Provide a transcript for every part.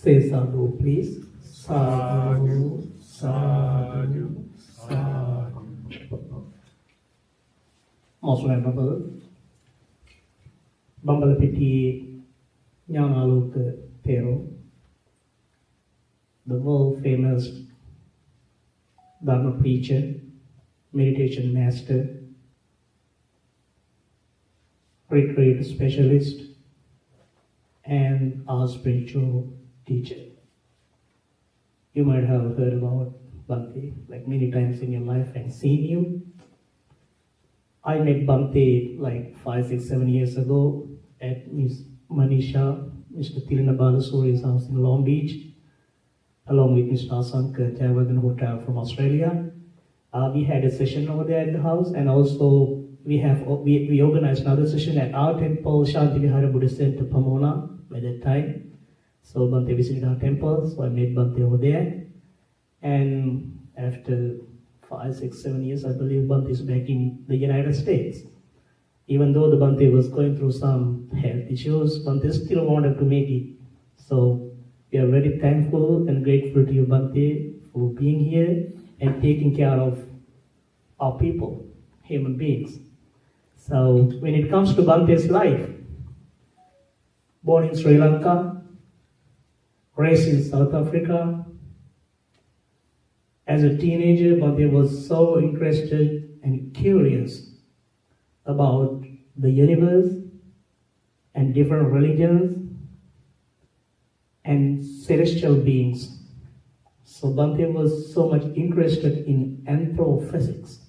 Say sadhu, please. Sadhu, sadhu, sadhu. Most venerable Bambalapiti Nyanaluka Pero, the world famous Dharma preacher, meditation master, retreat specialist, and our spiritual teacher. You might have heard about Bhante like many times in your life and seen you. I met Bhante like 5, 6, 7 years ago at Miss Manisha, Mr. Tirana Balasuri's house in Long Beach, along with Mr. Asanka Jayawardhan Hotel from Australia. We had a session over there at the house, and also we organized another session at our temple, Shanti Vihara Buddhist Center, Pomona, by that time. So Bhante visited our temple, so I met Bhante over there. And after 5, 6, 7 years, I believe Bhante is back in the United States. Even though the Bhante was going through some health issues, Bhante still wanted to make it. So we are very thankful and grateful to you, Bhante, for being here and taking care of our people, human beings. So when it comes to Bhante's life, born in Sri Lanka, raised in South Africa, as a teenager, Bhante was so interested and curious about the universe and different religions and celestial beings. So Bhante was so much interested in astrophysics.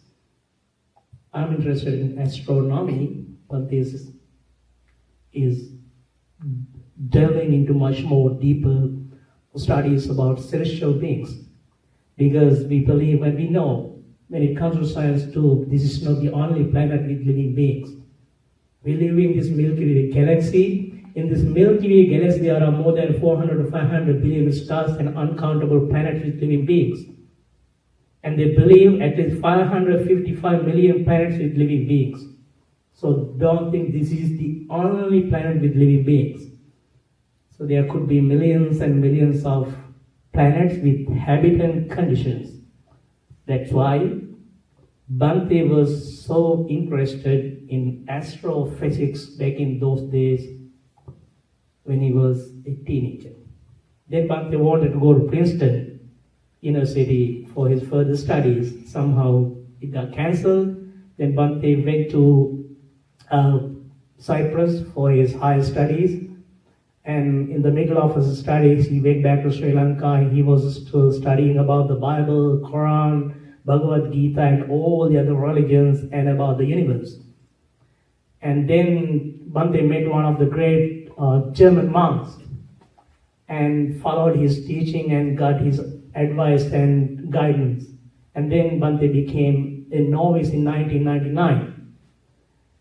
I'm interested in astronomy, but this is delving into much more deeper studies about celestial beings. Because we believe and we know, when it comes to science too, this is not the only planet with living beings. We live in this Milky Way galaxy. In this Milky Way galaxy, there are more than 400 to 500 billion stars and uncountable planets with living beings. And they believe at least 555 million planets with living beings. So don't think this is the only planet with living beings. So there could be millions and millions of planets with habitat conditions. That's why Bhante was so interested in astrophysics back in those days when he was a teenager. Then Bhante wanted to go to Princeton University for his further studies. Somehow it got cancelled. Then Bhante went to Cyprus for his higher studies. And in the middle of his studies, he went back to Sri Lanka. He was still studying about the Bible, Quran, Bhagavad Gita, and all the other religions, and about the universe. And then Bhante met one of the great German monks and followed his teaching and got his advice and guidance. And then Bhante became a novice in 1999.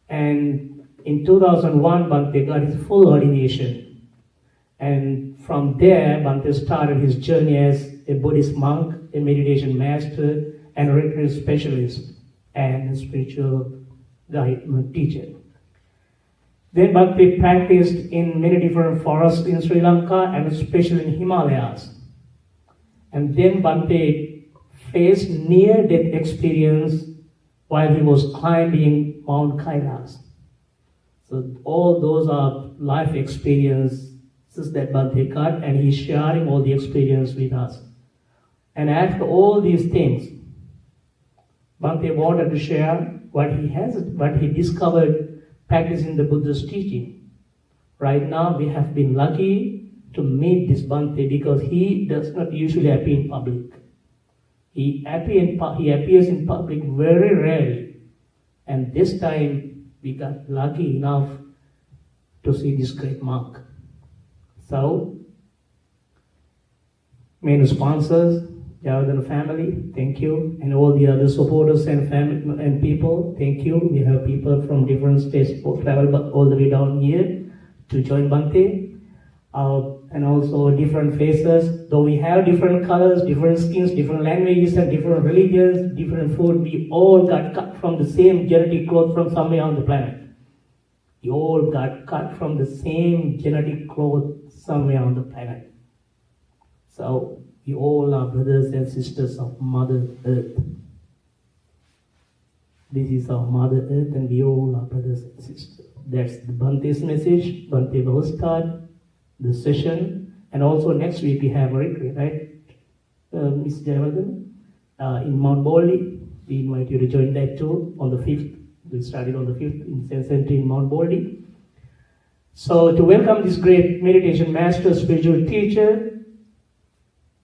And in 2001, Bhante got his full ordination. And from there, Bhante started his journey as a Buddhist monk, a meditation master, and a retreat specialist, and a spiritual guide teacher. Then Bhante practiced in many different forests in Sri Lanka, and especially in Himalayas. And then Bhante faced near-death experience while he was climbing Mount Kailas. So all those are life experiences that Bhante got, and he's sharing all the experience with us. And after all these things, Bhante wanted to share what he discovered practicing the Buddha's teaching. Right now, we have been lucky to meet this Bhante because he does not usually appear in public. He appears in public very rarely. And this time, we got lucky enough to see this great monk. So, main sponsors, Jayawardhan family, thank you, and all the other supporters and family and people, thank you. We have people from different states who travel all the way down here to join Bhante, and also different faces. Though we have different colors, different skins, different languages, and different religions, different food, we all got cut from the same genetic cloth from somewhere on the planet. We all got cut from the same genetic cloth somewhere on the planet. So we all are brothers and sisters of Mother Earth. This is our Mother Earth and we all are brothers and sisters. That's the Bhante's message. Bhante will start the session. And also next week we have a retreat, right? Ms. Jayawardhan, in Mount Baldy. We invite you to join that too on the 5th. We started on the 5th in St. Center in Mount Baldy. So to welcome this great meditation master, spiritual teacher,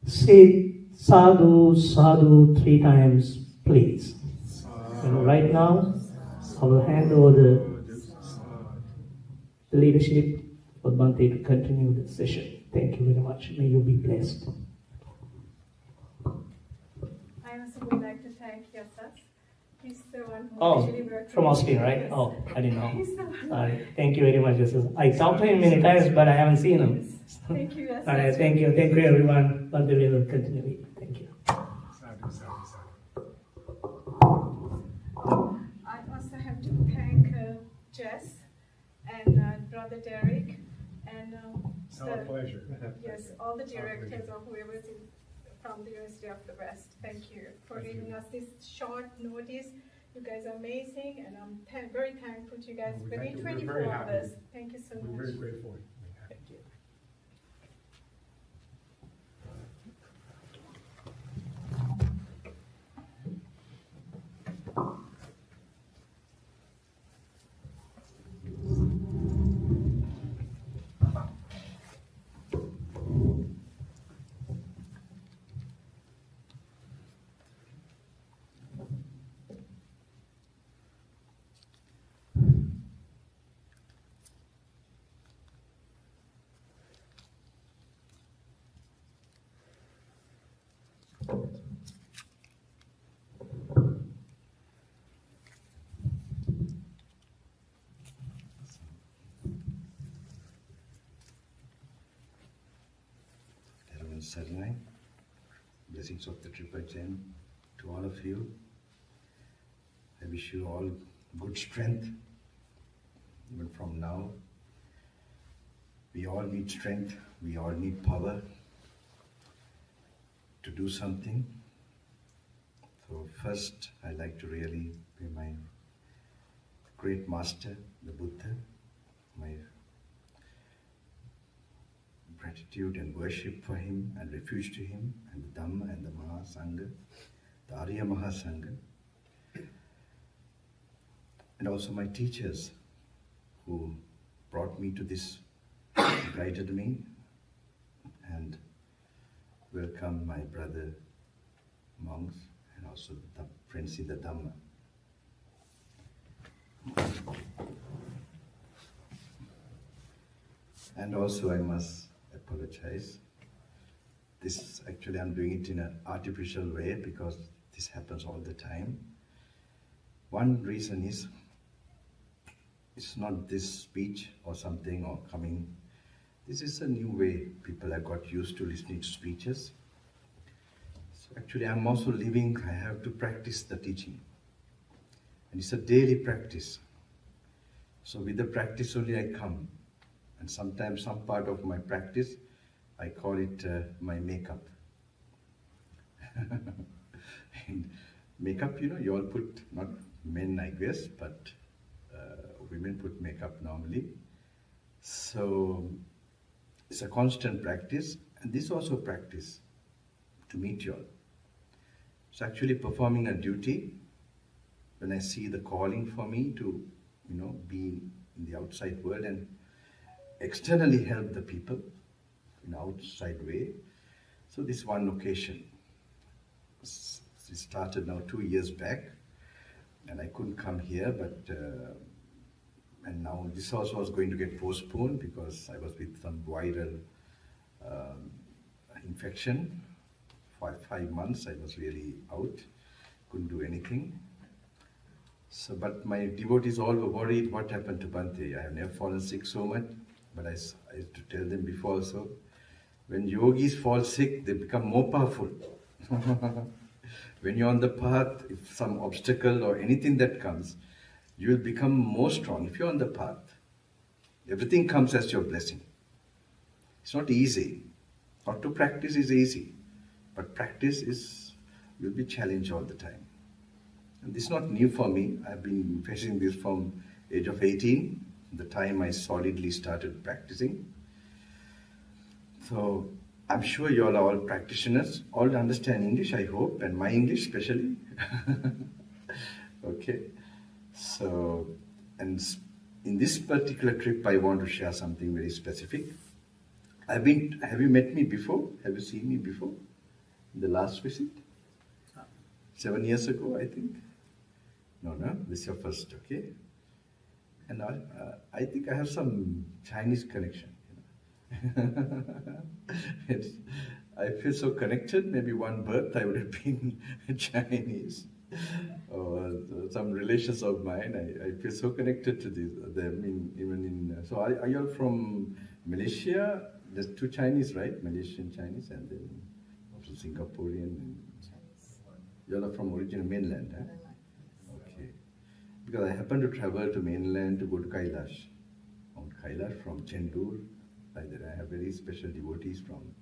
say sadhu, sadhu 3 times, please. And right now, I will hand over the leadership for Bhante to continue the session. Thank you very much. May you be blessed. I also would like to thank Yasas. He's the one who Oh, actually worked from with Austin, me. right? Yes. Oh, I didn't know. He's the one. Sorry. Thank you very much, Yasas. I talked to him many times, but I haven't seen him. Thank you, Yasas. All right, thank you. Thank you, everyone. Bhante will continue. Thank you. I also have to thank Jess and Brother Derek and Our pleasure. yes, all the directors or whoever is from the University of the West. Thank you for giving us this short notice. You guys are amazing, and I'm very thankful to you guys. Well, we Within thank you. We're 24 very happy. hours. Thank you so We're much. very grateful. Thank you. Everyone's settling. Blessings of the Triple Gem to all of you. I wish you all good strength. Even from now, we all need strength. We all need power to do something. So first, I'd like to really pay my great master, the Buddha, my gratitude and worship for him and refuge to him, and the Dhamma and the Mahasangha, the Arya Mahasangha, and also my teachers who brought me to this, guided me, and welcome my brother monks and also the friends in the Dhamma. And also I must apologize. This actually I'm doing it in an artificial way because this happens all the time. One reason is it's not this speech or something or coming. This is a new way people have got used to listening to speeches. So actually I'm also living, I have to practice the teaching. And it's a daily practice. So with the practice only I come. And sometimes some part of my practice, I call it my makeup. And makeup, you all put, not men I guess, but women put makeup normally. So it's a constant practice, and this also practice to meet you all. It's actually performing a duty when I see the calling for me to, be in the outside world and externally help the people in an outside way. So this one occasion, it started now 2 years back, and I couldn't come here, but and now this also was going to get postponed because I was with some viral infection. For 5 months I was really out, couldn't do anything. So, but my devotees all were worried what happened to Bhante. I have never fallen sick so much, but I used to tell them before also, when yogis fall sick, they become more powerful. When you're on the path, if some obstacle or anything that comes, you will become more strong. If you're on the path, everything comes as your blessing. It's not easy. Not to practice is easy, but practice is, you'll be challenged all the time. And this is not new for me. I've been facing this from age of 18, the time I solidly started practicing. So I'm sure you all are all practitioners, all understand English, I hope, and my English especially. Okay, so, and in this particular trip, I want to share something very specific. Have you met me before? Have you seen me before? The last visit? 7 years ago, I think. No, this is your first, okay? And I think I have some Chinese connection. I feel so connected. Maybe one birth I would have been Chinese, or some relations of mine. I feel so connected to them. So are you all from Malaysia? There's two Chinese, right? Malaysian Chinese, and then also Singaporean. You all are from original mainland, huh? Okay. Because I happened to travel to mainland to go to Kailash. Mount Kailash from Chendur. I have very special devotees from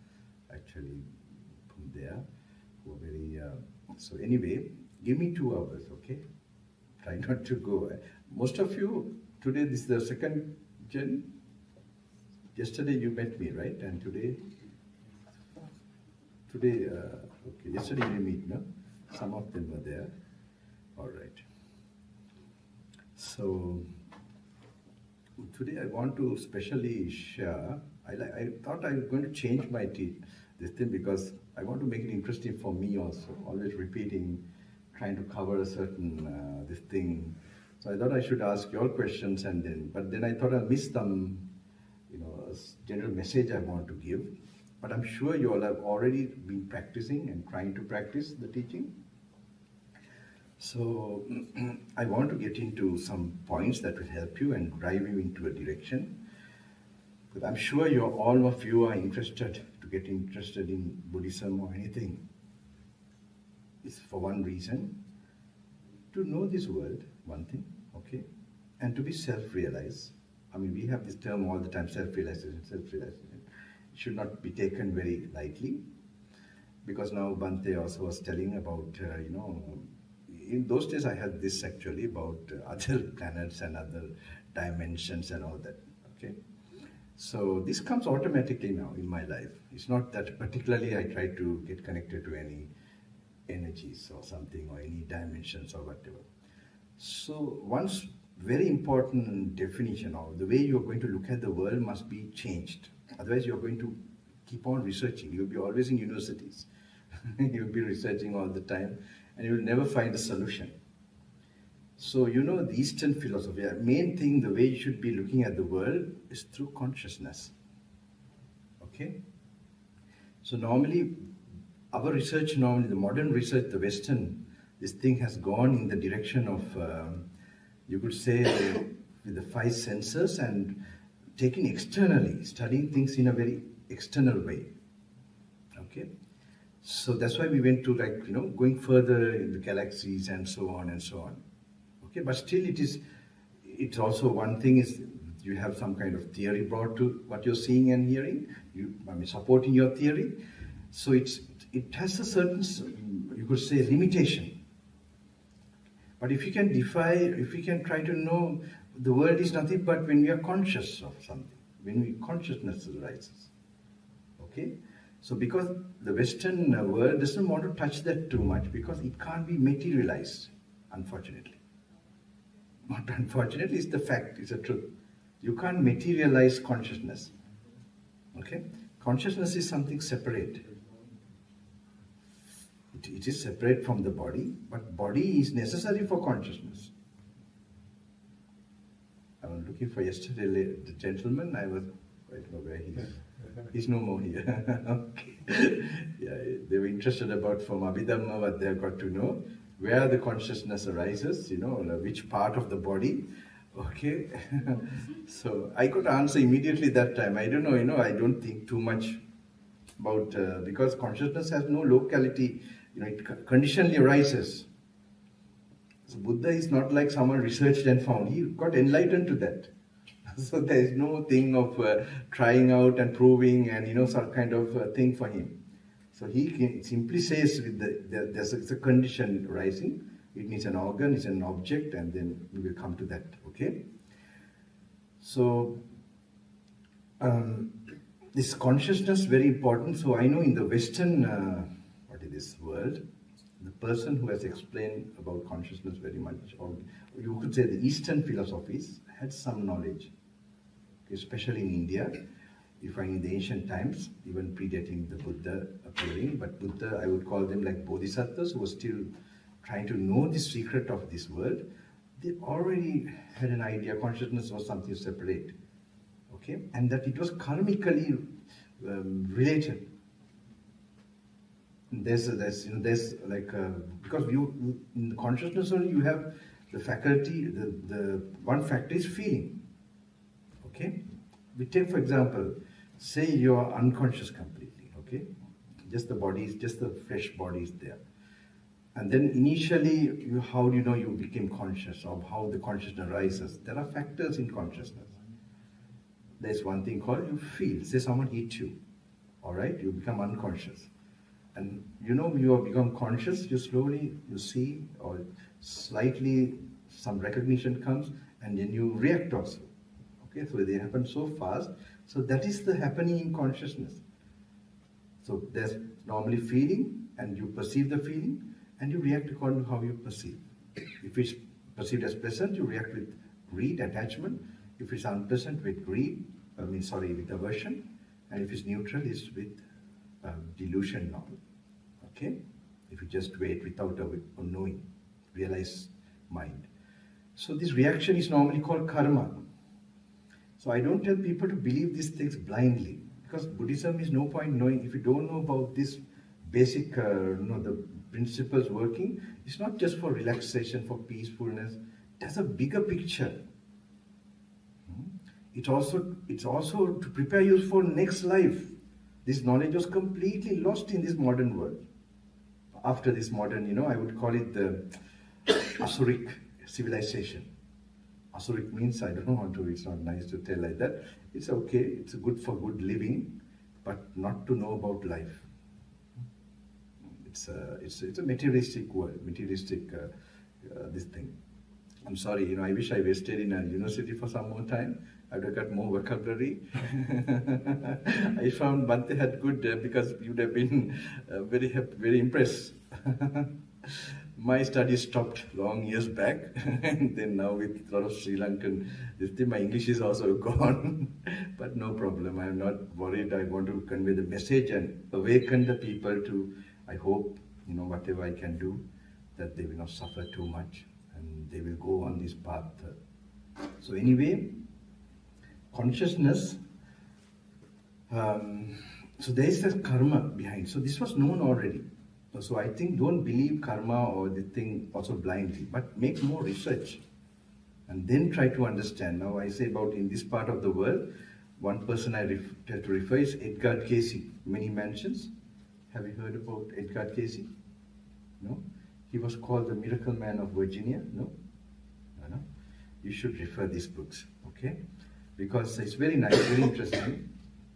there who are very. So anyway, give me 2 hours, okay? Try not to go. Most of you today, this is the second journey. Yesterday you met me, right? And today, okay. Yesterday you meet, no? Some of them were there. All right. So today I want to specially share. I thought I was going to change my this thing because I want to make it interesting for me also. Always repeating, trying to cover a certain this thing. So I thought I should ask your questions but then I thought I'll miss some, a general message I want to give. But I'm sure you all have already been practicing and trying to practice the teaching. So I want to get into some points that will help you and drive you into a direction. But I'm sure all of you are interested in Buddhism or anything. It's for one reason, to know this world, one thing, okay, and to be self-realized. We have this term all the time, self-realization. It should not be taken very lightly, because now Bhante also was telling about, in those days I had this actually about other planets and other dimensions and all that, okay. So this comes automatically now in my life. It's not that particularly I try to get connected to any energies or something or any dimensions or whatever. So one's very important definition of the way you're going to look at the world must be changed. Otherwise you're going to keep on researching. You'll be always in universities. You'll be researching all the time and you'll never find a solution. So the Eastern philosophy, the main thing, the way you should be looking at the world is through consciousness. Okay? So normally, our research, the modern research, the Western, this thing has gone in the direction of, you could say, with the 5 senses and taking externally, studying things in a very external way. Okay? So that's why we went to going further in the galaxies and so on and so on. Okay, but still it's also one thing is you have some kind of theory brought to what you're seeing and hearing, supporting your theory. So it has a certain, you could say, limitation. But if you can try to know, the world is nothing but when we are conscious of something, when consciousness arises. Okay? So because the Western world doesn't want to touch that too much because it can't be materialized, unfortunately. Not unfortunately, it's the fact, it's the truth. You can't materialize consciousness. Okay? Consciousness is something separate. It is separate from the body, but body is necessary for consciousness. I was looking for yesterday, the gentleman, I don't know where he is. He's no more here. Okay. Yeah, they were interested about from Abhidhamma what they have got to know. Where the consciousness arises, which part of the body, okay. So I could answer immediately that time. I don't know, I don't think too much about, because consciousness has no locality, it conditionally arises. So Buddha is not like someone researched and found. He got enlightened to that. So there is no thing of trying out and proving and some kind of thing for him. So he simply says with there's a condition rising. It needs an organ, it's an object, and then we will come to that. Okay. So this consciousness very important. So I know in the Western world, the person who has explained about consciousness very much, or you could say the Eastern philosophies, had some knowledge, especially in India. You find in the ancient times, even predating the Buddha appearing, but Buddha, I would call them like bodhisattvas who were still trying to know the secret of this world. They already had an idea consciousness was something separate, okay, and that it was karmically related. There's like because you in consciousness only you have the faculty. The one factor is feeling. Okay, we take for example, say you are unconscious completely. Okay, just the body is just the flesh body is there, and then initially how do you know you became conscious, or how the consciousness arises? There are factors in consciousness. There's one thing called you feel. Say someone hit you, all right, you become unconscious. And you have become conscious, you slowly, you see, or slightly some recognition comes, and then you react also. Okay, so they happen so fast. So that is the happening in consciousness. So there's normally feeling, and you perceive the feeling, and you react according to how you perceive. If it's perceived as pleasant, you react with greed, attachment. If it's unpleasant, with with aversion. And if it's neutral, it's with delusion now. Okay? If you just wait without a knowing, realize mind. So this reaction is normally called karma. So I don't tell people to believe these things blindly, because Buddhism is no point knowing. If you don't know about this basic, the principles working, it's not just for relaxation, for peacefulness. There's a bigger picture. It's also to prepare you for next life. This knowledge was completely lost in this modern world. After this modern, I would call it the Asuric civilization. Asuric means, I don't want to, it's not nice to tell like that. It's okay, it's good for good living, but not to know about life. It's a materialistic world, materialistic this thing. I'm sorry, I wish I wasted in a university for some more time. I would have got more vocabulary. I found Bhante had good because you would have been very impressed. My studies stopped long years back, and then now with a lot of Sri Lankan, my English is also gone. But no problem, I'm not worried. I want to convey the message and awaken the people to, I hope, whatever I can do, that they will not suffer too much and they will go on this path. So anyway, consciousness, so there is a karma behind. So this was known already. So I think don't believe karma or the thing also blindly, but make more research and then try to understand. Now I say about in this part of the world, one person I tend to refer is Edgar Cayce. Many mentions. Have you heard about Edgar Cayce? No? He was called the Miracle Man of Virginia. No? No? You should refer these books, okay? Because it's very nice, very interesting,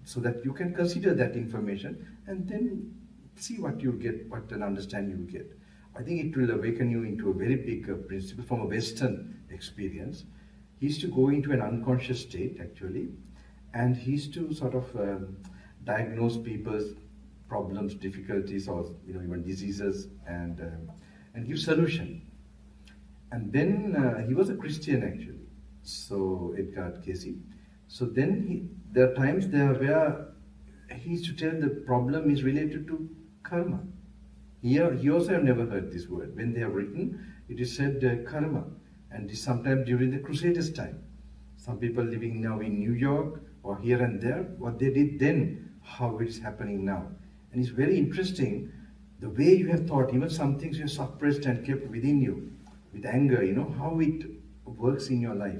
so that you can consider that information and then see what you get, what an understanding you get. I think it will awaken you into a very big principle from a Western experience. He used to go into an unconscious state, actually, and he used to sort of diagnose people's problems, difficulties, or even diseases, and give solution. And then he was a Christian, actually. So Edgar Cayce. So then there are times there where he used to tell the problem is related to karma. He also have never heard this word. When they have written, it is said karma. And this sometimes during the Crusaders' time. Some people living now in New York or here and there, what they did then, how it's happening now. And it's very interesting, the way you have thought, even some things you have suppressed and kept within you, with anger, how it works in your life,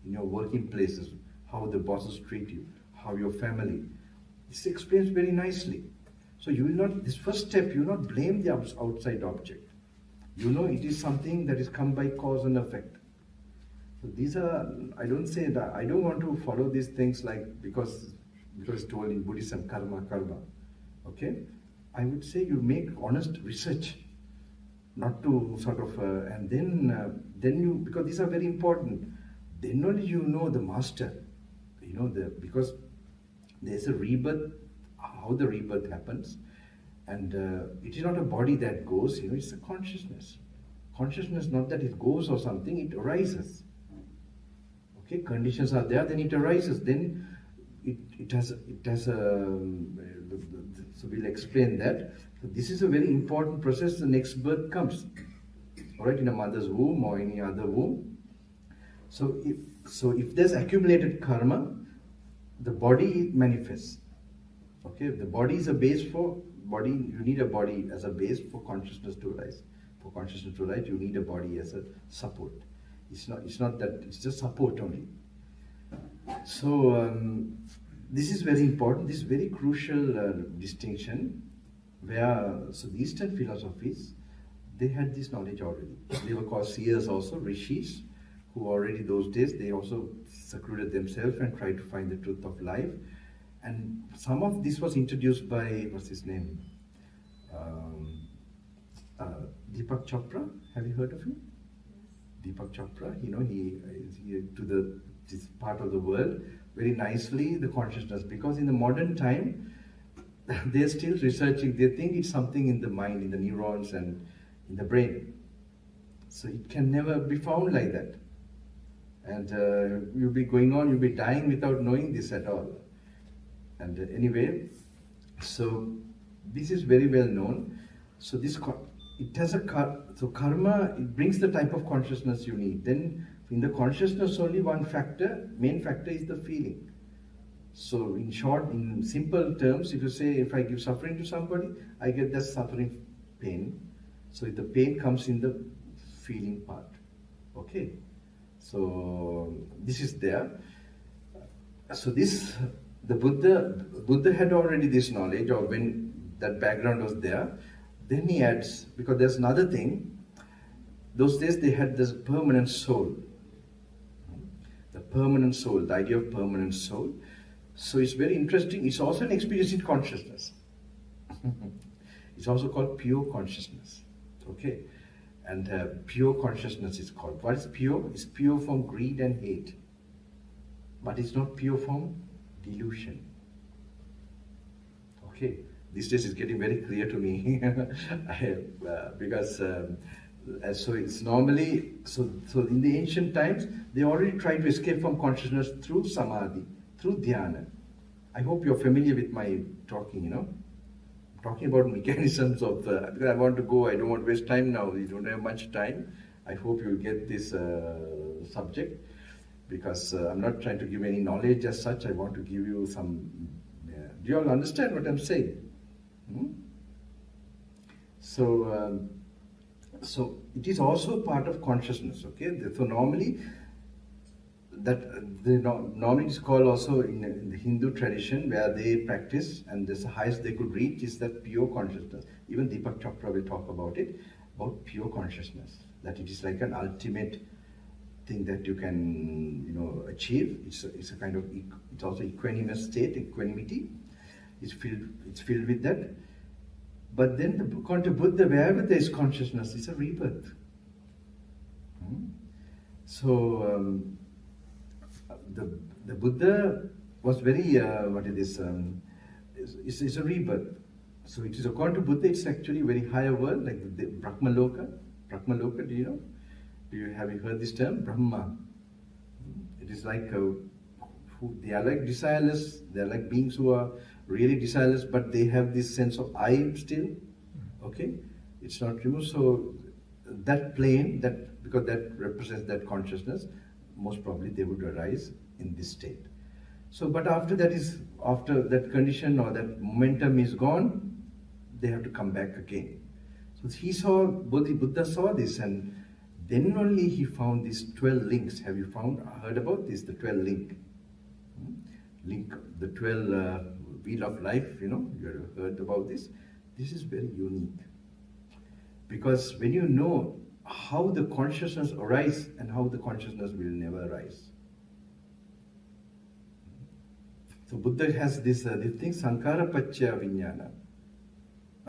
in your working places, how the bosses treat you, how your family. This explains very nicely. So you will not, this first step, you will not blame the outside object. It is something that is come by cause and effect. So these are, I don't say that, I don't want to follow these things like, because it's told in Buddhism, karma, karma. Okay? I would say you make honest research, not to sort of, and then you, because these are very important, then only you know the master, because there's a rebirth, how the rebirth happens, and it is not a body that goes, it's a consciousness. Consciousness, not that it goes or something, it arises. Okay, conditions are there, then it arises, then it has a, so we'll explain that. So this is a very important process, the next birth comes, all right, in a mother's womb or any other womb. So if there's accumulated karma, the body manifests. Okay, the body is a base for body. You need a body as a base for consciousness to arise. For consciousness to arise, you need a body as a support. It's not that, it's just support only. So this is very important. This is very crucial distinction. So the Eastern philosophies, they had this knowledge already. They were called seers also, rishis, who already those days, they also secluded themselves and tried to find the truth of life. And some of this was introduced by, what's his name? Deepak Chopra. Have you heard of him? Deepak Chopra, he to this part of the world, very nicely, the consciousness, because in the modern time, they're still researching, they think it's something in the mind, in the neurons and in the brain. So it can never be found like that. And you'll be going on, you'll be dying without knowing this at all. And anyway, so this is very well known. So it has so karma, it brings the type of consciousness you need. Then in the consciousness only one factor, main factor is the feeling. So in short, in simple terms, if you say, if I give suffering to somebody, I get that suffering pain. So the pain comes in the feeling part. Okay. So this is there. So the Buddha had already this knowledge, or when that background was there. Then he adds, because there's another thing, those days they had this permanent soul. The permanent soul, the idea of permanent soul. So it's very interesting. It's also an experience in consciousness. It's also called pure consciousness. Okay? And pure consciousness is called. What is pure? It's pure from greed and hate. But it's not pure from delusion. Okay? These days it's getting very clear to me. Because so it's normally, so in the ancient times, they already tried to escape from consciousness through samadhi, through dhyana. I hope you're familiar with my talking, talking about mechanisms of, because I want to go, I don't want to waste time now, we don't have much time. I hope you'll get this subject, because I'm not trying to give any knowledge as such, I want to give you some, do you all understand what I'm saying? So it is also part of consciousness, okay? So normally, normally it's called also in the Hindu tradition where they practice, and the highest they could reach is that pure consciousness. Even Deepak Chopra will talk about it, about pure consciousness, that it is like an ultimate thing that you can, achieve. It's a kind of, it's also equanimous state, equanimity. It's filled with that. But then according to Buddha, wherever there is consciousness, it's a rebirth. So the Buddha was very, it's a rebirth. So it is according to Buddha, it's actually very higher world, like the Brahmaloka. Brahmaloka, do you know? Have you heard this term? Brahma. It is like, they are like desireless, they are like beings who are really desireless, but they have this sense of I still, okay? It's not removed. So that plane, because that represents that consciousness, most probably they would arise in this state. So, but after that condition or that momentum is gone, they have to come back again. So Buddha saw this, and then only he found these 12 links. Have you heard about this, the 12 link? The 12 wheel of life, you have heard about this. This is very unique. Because when you know how the consciousness arises and how the consciousness will never arise. So Buddha has this thing, Sankara Pacchaya Vijnana.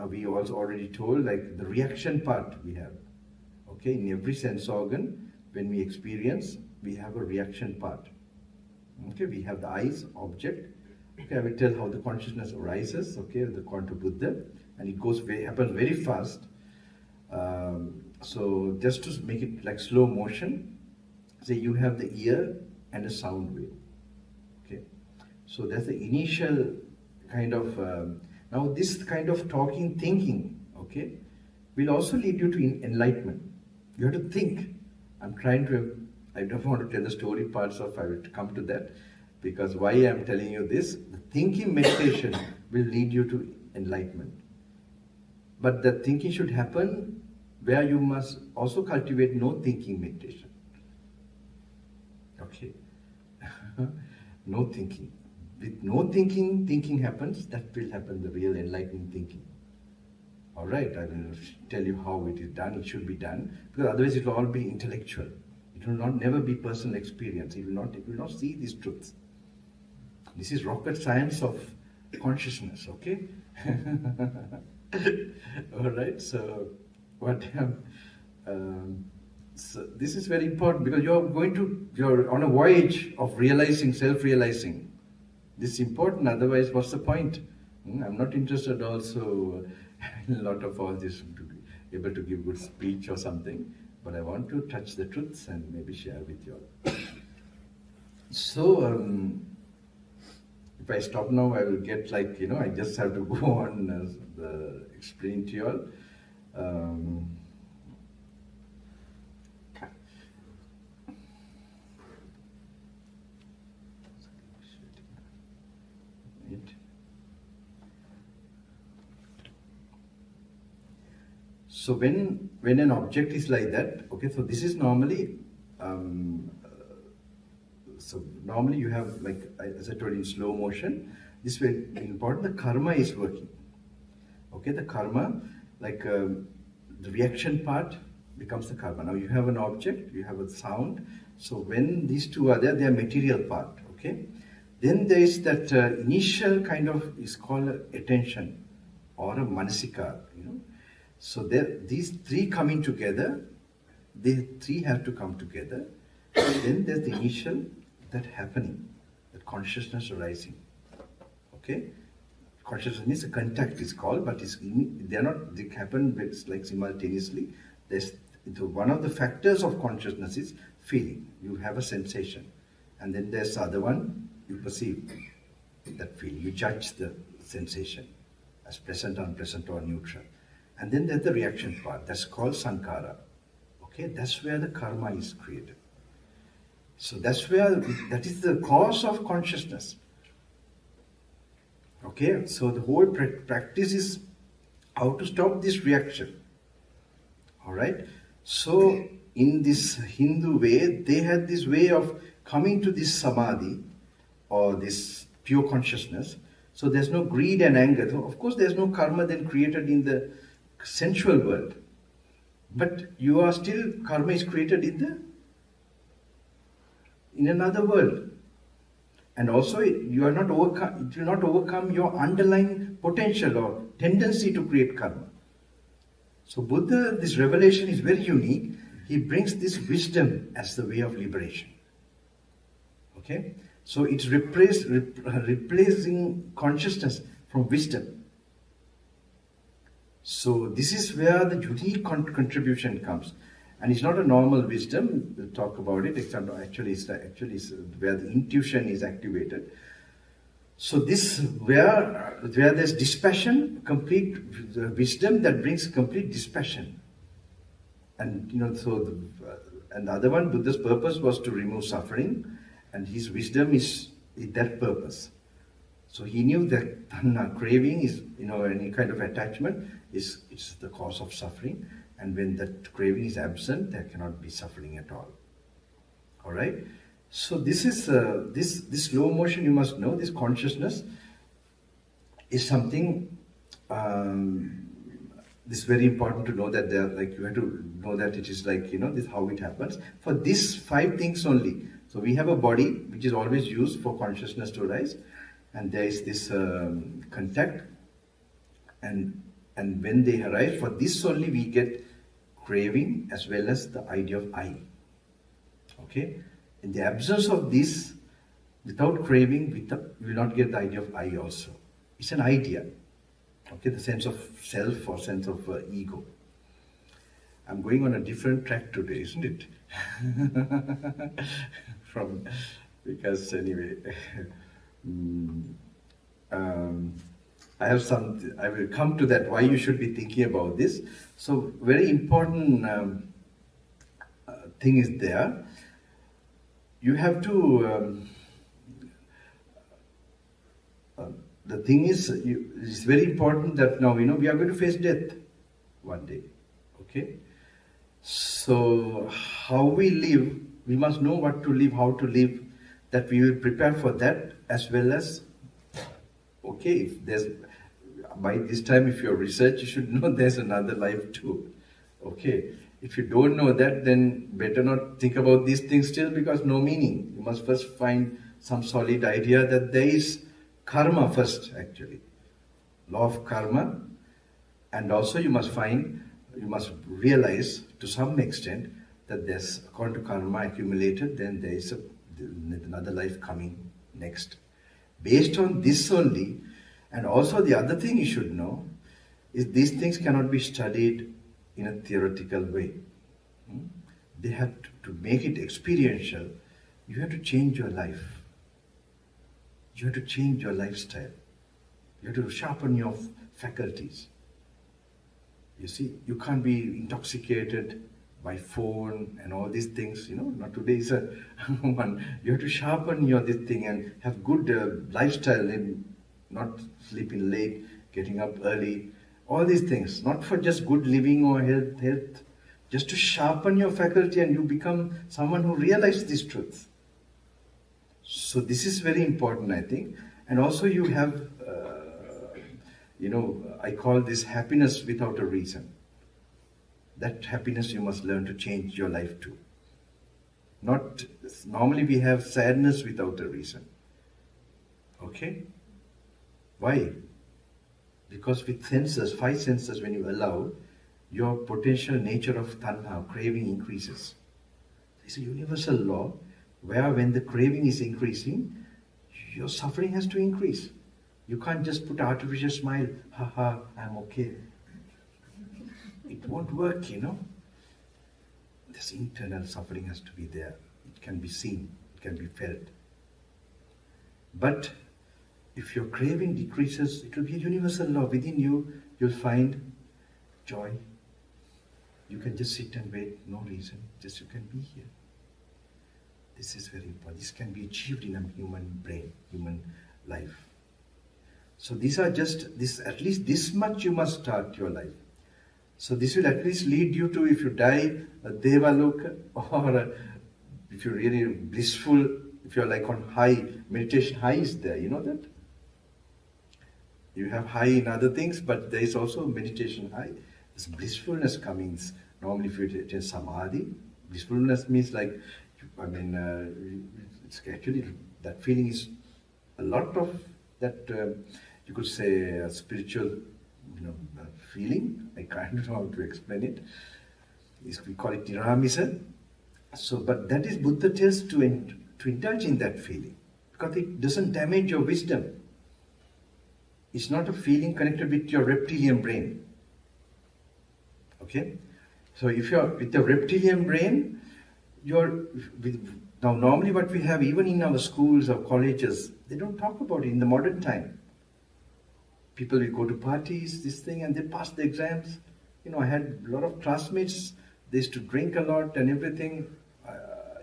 We also already told, like the reaction part we have. Okay, in every sense organ, when we experience, we have a reaction part. Okay, we have the eyes, object. Okay, I will tell how the consciousness arises. Okay, the quantum Buddha, and it happens very fast. So just to make it like slow motion, say you have the ear and a sound wave. Okay, so that's the initial kind of. Now this kind of talking, thinking, okay, will also lead you to enlightenment. You have to think. I don't want to tell the story parts of, I will come to that, because why I'm telling you this, the thinking meditation will lead you to enlightenment. But the thinking should happen where you must also cultivate no thinking meditation. Okay. No thinking. With no thinking, thinking happens, that will happen, the real enlightening thinking. Alright, I will tell you how it is done, it should be done, because otherwise it will all be intellectual. It will never be personal experience. It will not see these truths. This is rocket science of consciousness, okay? Alright, so so this is very important, because you're on a voyage of realizing, self-realizing. This is important, otherwise what's the point? I'm not interested also in a lot of all this, to be able to give good speech or something, but I want to touch the truths and maybe share with you all. So, if I stop now, I will get like, I just have to go on explain to you all. So when an object is like that, okay, so this is normally, so normally you have, like as I told you, in slow motion, this is very important, the karma is working. Okay, the karma, like the reaction part becomes the karma. Now you have an object, you have a sound, so when these two are there, they are material part, okay. Then there is that initial kind of, is called attention or a manasika, So these three coming together, the three have to come together. Then there's the initial, that happening, that consciousness arising. Okay? Consciousness means a contact is called, but they happen like simultaneously. One of the factors of consciousness is feeling. You have a sensation. And then there's the other one, you perceive that feeling. You judge the sensation as pleasant, unpleasant, or neutral. And then there's the reaction part, that's called sankhara. Okay, that's where the karma is created. So that is the cause of consciousness. Okay, so the whole practice is how to stop this reaction. Alright, so in this Hindu way, they had this way of coming to this samadhi, or this pure consciousness. So there's no greed and anger. So of course there's no karma then created in the sensual world, but you are still, karma is created in another world, and also it will not overcome your underlying potential or tendency to create karma. So Buddha, this revelation is very unique. He brings this wisdom as the way of liberation. Okay, so it's replacing consciousness from wisdom. So this is where the unique contribution comes, and it's not a normal wisdom. We'll talk about it. Actually, it's where the intuition is activated. So this where there's dispassion, complete wisdom that brings complete dispassion, and and the other one, Buddha's purpose was to remove suffering, and his wisdom is that purpose. So he knew that craving is, any kind of attachment it's the cause of suffering, and when that craving is absent, there cannot be suffering at all. All right. So this is this slow motion. You must know this consciousness is something this is very important to know that you have to know that it is like, this is how it happens. For these 5 things only. So we have a body which is always used for consciousness to arise, and there is this contact, and when they arise, for this only we get craving as well as the idea of I. Okay? In the absence of this, without craving, we will not get the idea of I also. It's an idea. Okay, the sense of self or sense of ego. I'm going on a different track today, isn't it? Because anyway, I will come to that, why you should be thinking about this. So very important thing is there. You have to, the thing is, it's very important that now, we are going to face death one day. Okay? So how we live, we must know what to live, how to live, that we will prepare for that, as well as, okay, if there's, by this time, if you're research, you should know there's another life too. Okay? If you don't know that, then better not think about these things still, because no meaning. You must first find some solid idea that there is karma first, actually. Law of karma. And also you must realize to some extent that there's, according to karma accumulated, then there is another life coming next. Based on this only, and also the other thing you should know, is these things cannot be studied in a theoretical way. They have to make it experiential. You have to change your life. You have to change your lifestyle. You have to sharpen your faculties. You see, you can't be intoxicated by phone and all these things, not today is a one. You have to sharpen this thing and have good lifestyle, and not sleeping late, getting up early, all these things, not for just good living or health, just to sharpen your faculty and you become someone who realizes these truths. So this is very important, I think. And also you have, I call this happiness without a reason. That happiness you must learn to change your life to. Not, normally we have sadness without a reason. Okay? Why? Because with senses, 5 senses, when you allow, your potential nature of tanha, craving, increases. It's a universal law where when the craving is increasing, your suffering has to increase. You can't just put artificial smile, haha, I'm okay. It won't work, This internal suffering has to be there. It can be seen, it can be felt. But if your craving decreases, it will be a universal law. Within you, you'll find joy. You can just sit and wait, no reason, just you can be here. This is very important. This can be achieved in a human brain, human life. So these are just, at least this much you must start your life. So this will at least lead you to, if you die, a Devaloka, or if you're really blissful, if you're like on high, meditation high is there, you know that? You have high in other things, but there is also meditation high. There's blissfulness coming. Normally if you take samadhi, blissfulness means like, it's actually, that feeling is a lot of that, you could say, spiritual, feeling. I can't know how to explain it. We call it niramisa. So, but that is Buddha tells to indulge in that feeling, because it doesn't damage your wisdom. It's not a feeling connected with your reptilian brain. Okay? So if you're with the reptilian brain, now normally what we have, even in our schools or colleges, they don't talk about it in the modern time. People will go to parties, this thing, and they pass the exams. I had a lot of classmates, they used to drink a lot and everything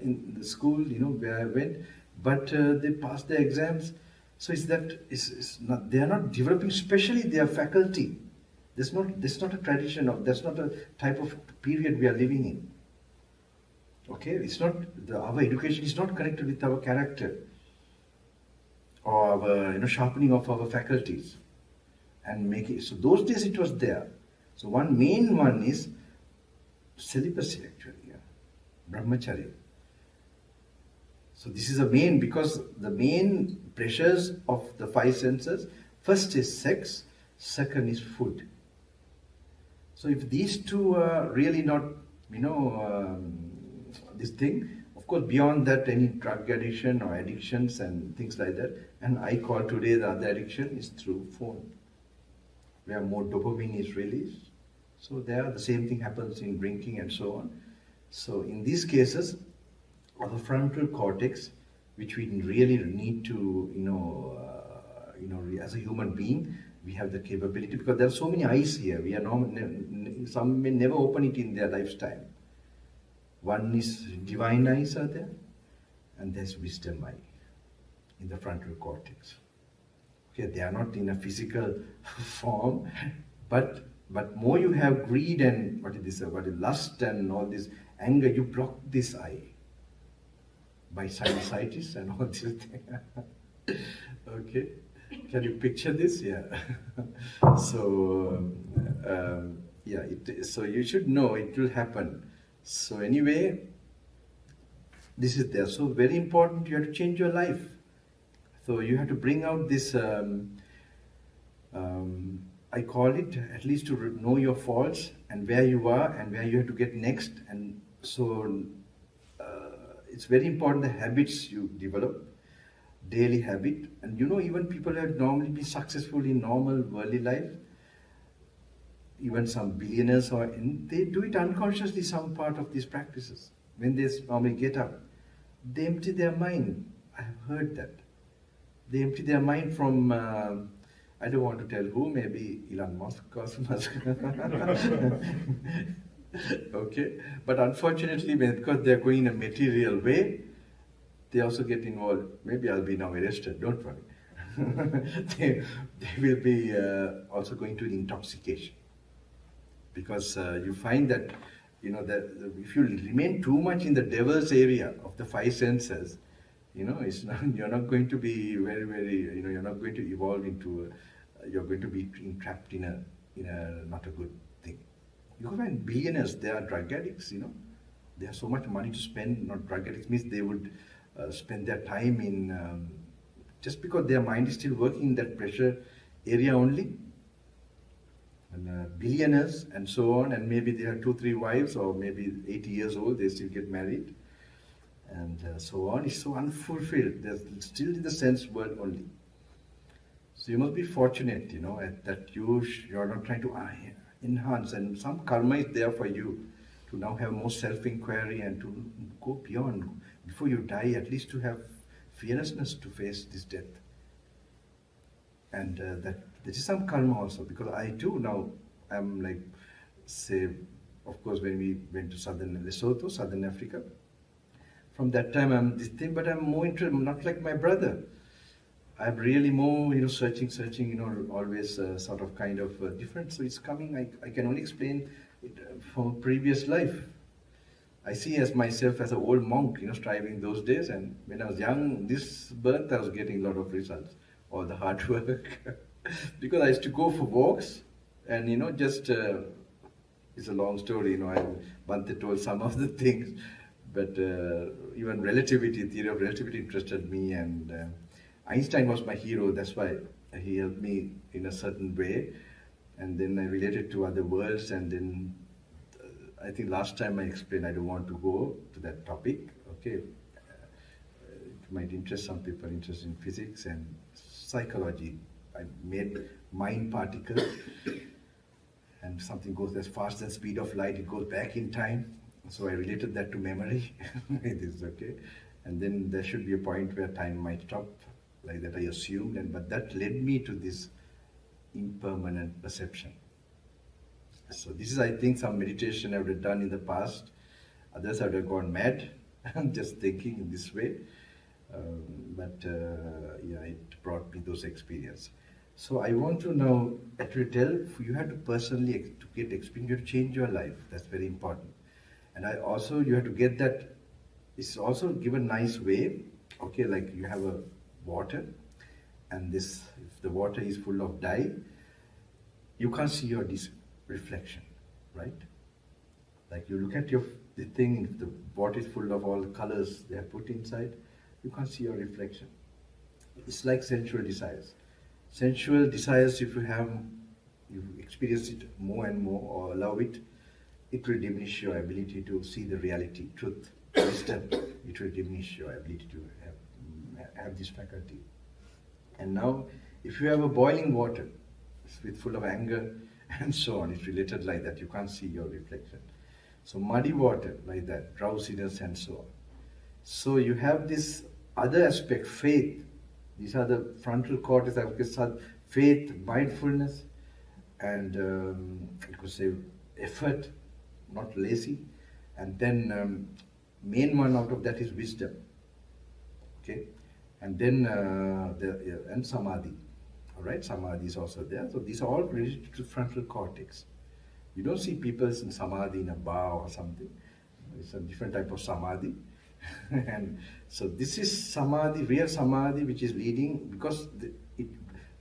in the school, where I went, but they passed their exams. So they are not developing, especially their faculty. There's not a tradition of, that's not a type of period we are living in. Okay, it's not, our education is not connected with our character or our, sharpening of our faculties and making, so those days it was there. So one main one is celibacy actually, brahmacharya. So this is the main, because the main pressures of the five senses, first is sex, second is food. So if these two are really not, this thing, of course beyond that any drug addiction or addictions and things like that, and I call today the other addiction is through phone, where more dopamine is released. So there the same thing happens in drinking and so on. So in these cases, our frontal cortex, which we really need to, as a human being, we have the capability, because there are so many eyes here. We are some may never open it in their lifetime. One is divine eyes are there, and there's wisdom eye in the frontal cortex. Okay, they are not in a physical form, but more you have greed and what is lust and all this anger, you block this eye by sinusitis and all these things. Okay, can you picture this? Yeah. So so you should know it will happen. So anyway, this is there. So very important, you have to change your life. So you have to bring out this, I call it, at least to know your faults and where you are and where you have to get next. And so it's very important the habits you develop, daily habit. And even people who have normally been successful in normal worldly life, even some billionaires, they do it unconsciously, some part of these practices. When they normally get up, they empty their mind. I have heard that. They empty their mind from, I don't want to tell who, maybe Elon Musk or Musk. Okay, but unfortunately, because they're going in a material way, they also get involved. Maybe I'll be now arrested, don't worry. they will be also going to intoxication. Because you find that, that if you remain too much in the devil's area of the five senses, it's not, you're not going to be very, very, you're not going to evolve into, you're going to be trapped in a not a good thing. You find billionaires, they are drug addicts, They have so much money to spend. Not drug addicts means they would spend their time in, just because their mind is still working in that pressure area only. And billionaires and so on, and maybe they have 2-3 wives, or maybe 80 years old, they still get married, and so on. It's so unfulfilled. They're still in the sense world only. So you must be fortunate, that you're not trying to enhance, and some karma is there for you to now have more self-inquiry and to go beyond. Before you die, at least to have fearlessness to face this death. And that there is some karma also, because I too now am like, say, of course, when we went to southern Lesotho, southern Africa, from that time I'm this thing, but I'm more interested, not like my brother. I'm really more, searching, always sort of kind of different. So it's coming, I can only explain it from previous life. I see as myself as an old monk, striving those days, and when I was young, this birth, I was getting a lot of results. All the hard work. Because I used to go for walks, and just, it's a long story, Bhante told some of the things, but even theory of relativity interested me, and Einstein was my hero, that's why he helped me in a certain way, and then I related to other worlds, and then I think last time I explained I don't want to go to that topic, okay. It might interest some people interested in physics and psychology. I made mind particles, and something goes as fast as speed of light, it goes back in time. So I related that to memory. It is okay. And then there should be a point where time might stop, like that I assumed, but that led me to this impermanent perception. So this is, I think, some meditation I would have done in the past. Others would have gone mad, just thinking in this way. It brought me those experiences. So I want to now actually tell, you have to personally to get experience, you have to change your life. That's very important. And you have to get that. It's also given nice way. Okay, like you have a water, and if the water is full of dye, you can't see your reflection, right? Like you look at the thing, if the water is full of all the colors they have put inside, you can't see your reflection. It's like sensual desires. Sensual desires, if you experience it more and more or allow it, it will diminish your ability to see the reality, truth, wisdom. It will diminish your ability to have this faculty. And now, if you have a boiling water with full of anger and so on, it's related like that. You can't see your reflection. So muddy water like that, drowsiness and so on. So you have this other aspect, faith. These are the frontal cortex, faith, mindfulness, and you could say effort, not lazy. And then main one out of that is wisdom. Okay, and then and samadhi. All right, samadhi is also there. So these are all related to frontal cortex. You don't see people in samadhi in a bar or something. It's a different type of samadhi. And so this is samadhi, real samadhi, which is leading, because it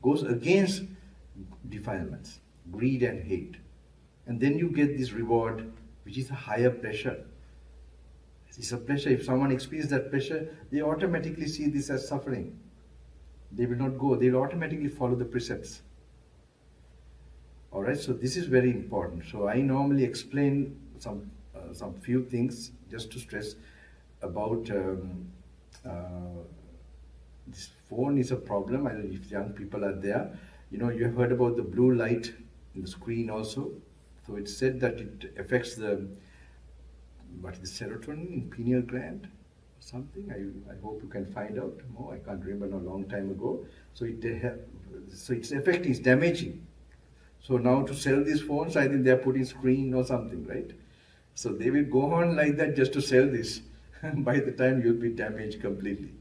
goes against defilements, greed and hate. And then you get this reward, which is a higher pleasure. It's a pleasure. If someone experiences that pleasure, they automatically see this as suffering. They will not go. They will automatically follow the precepts. All right, so this is very important. So I normally explain some few things just to stress about this phone is a problem. I don't know if young people are there. You know, you have heard about the blue light in the screen also. So it's said that it affects the serotonin, pineal gland, something. I hope you can find out more. I can't remember a long time ago. So it's affecting, it's damaging. So now to sell these phones, I think they are putting screen or something, right? So they will go on like that just to sell this. By the time you'll be damaged completely.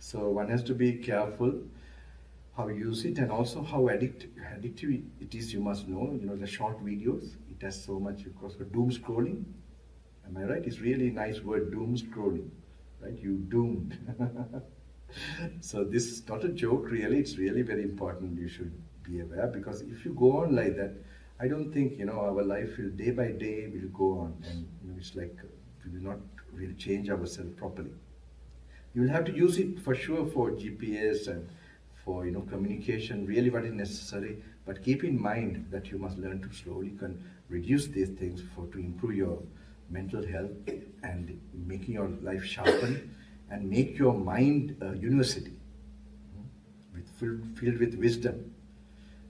So one has to be careful how you use it, and also how addictive it is. You must know, the short videos, it has so much, because of doom scrolling. Am I right? It's really a nice word, doom scrolling, right? You doomed. So this is not a joke, really. It's really very important. You should be aware, because if you go on like that, I don't think, our life will, day by day, will go on, and it's like we will not really change ourselves properly. You will have to use it for sure for GPS and for communication, really what is necessary. But keep in mind that you must learn to slowly reduce these things to improve your mental health and making your life sharpen and make your mind a university filled with wisdom.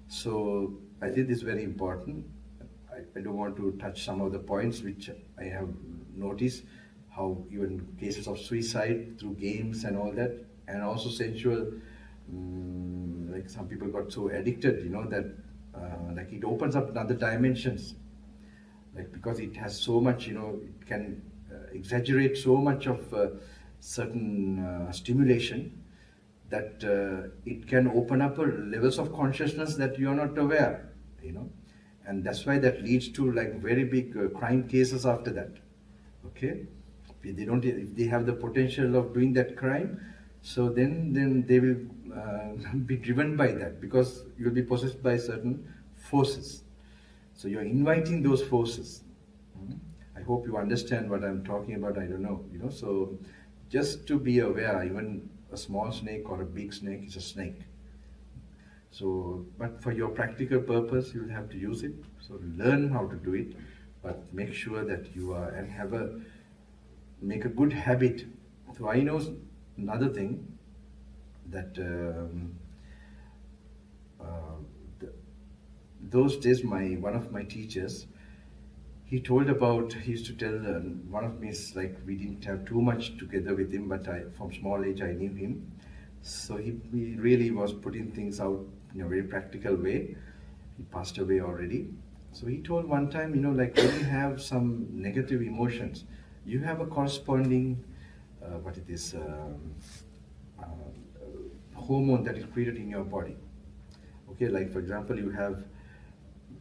So I think this is very important. I don't want to touch some of the points which I have noticed, how even cases of suicide through games and all that, and also sensual, like some people got so addicted, that like it opens up other dimensions, like because it has so much, it can exaggerate so much of certain stimulation that it can open up levels of consciousness that you are not aware, and that's why that leads to like very big crime cases after that. Okay, if they have the potential of doing that crime, so then they will be driven by that, because you'll be possessed by certain forces. So you're inviting those forces. I hope you understand what I'm talking about. I don't know, so just to be aware, even a small snake or a big snake is a snake. So, but for your practical purpose, you'll have to use it. So learn how to do it, but make sure that you are, and make a good habit. So I know another thing, that those days one of my teachers, he used to tell, one of me is like, we didn't have too much together with him, but from small age I knew him. So he really was putting things out in a very practical way. He passed away already. So he told one time, like when you have some negative emotions, you have a corresponding, hormone that is created in your body. Okay, like for example, you have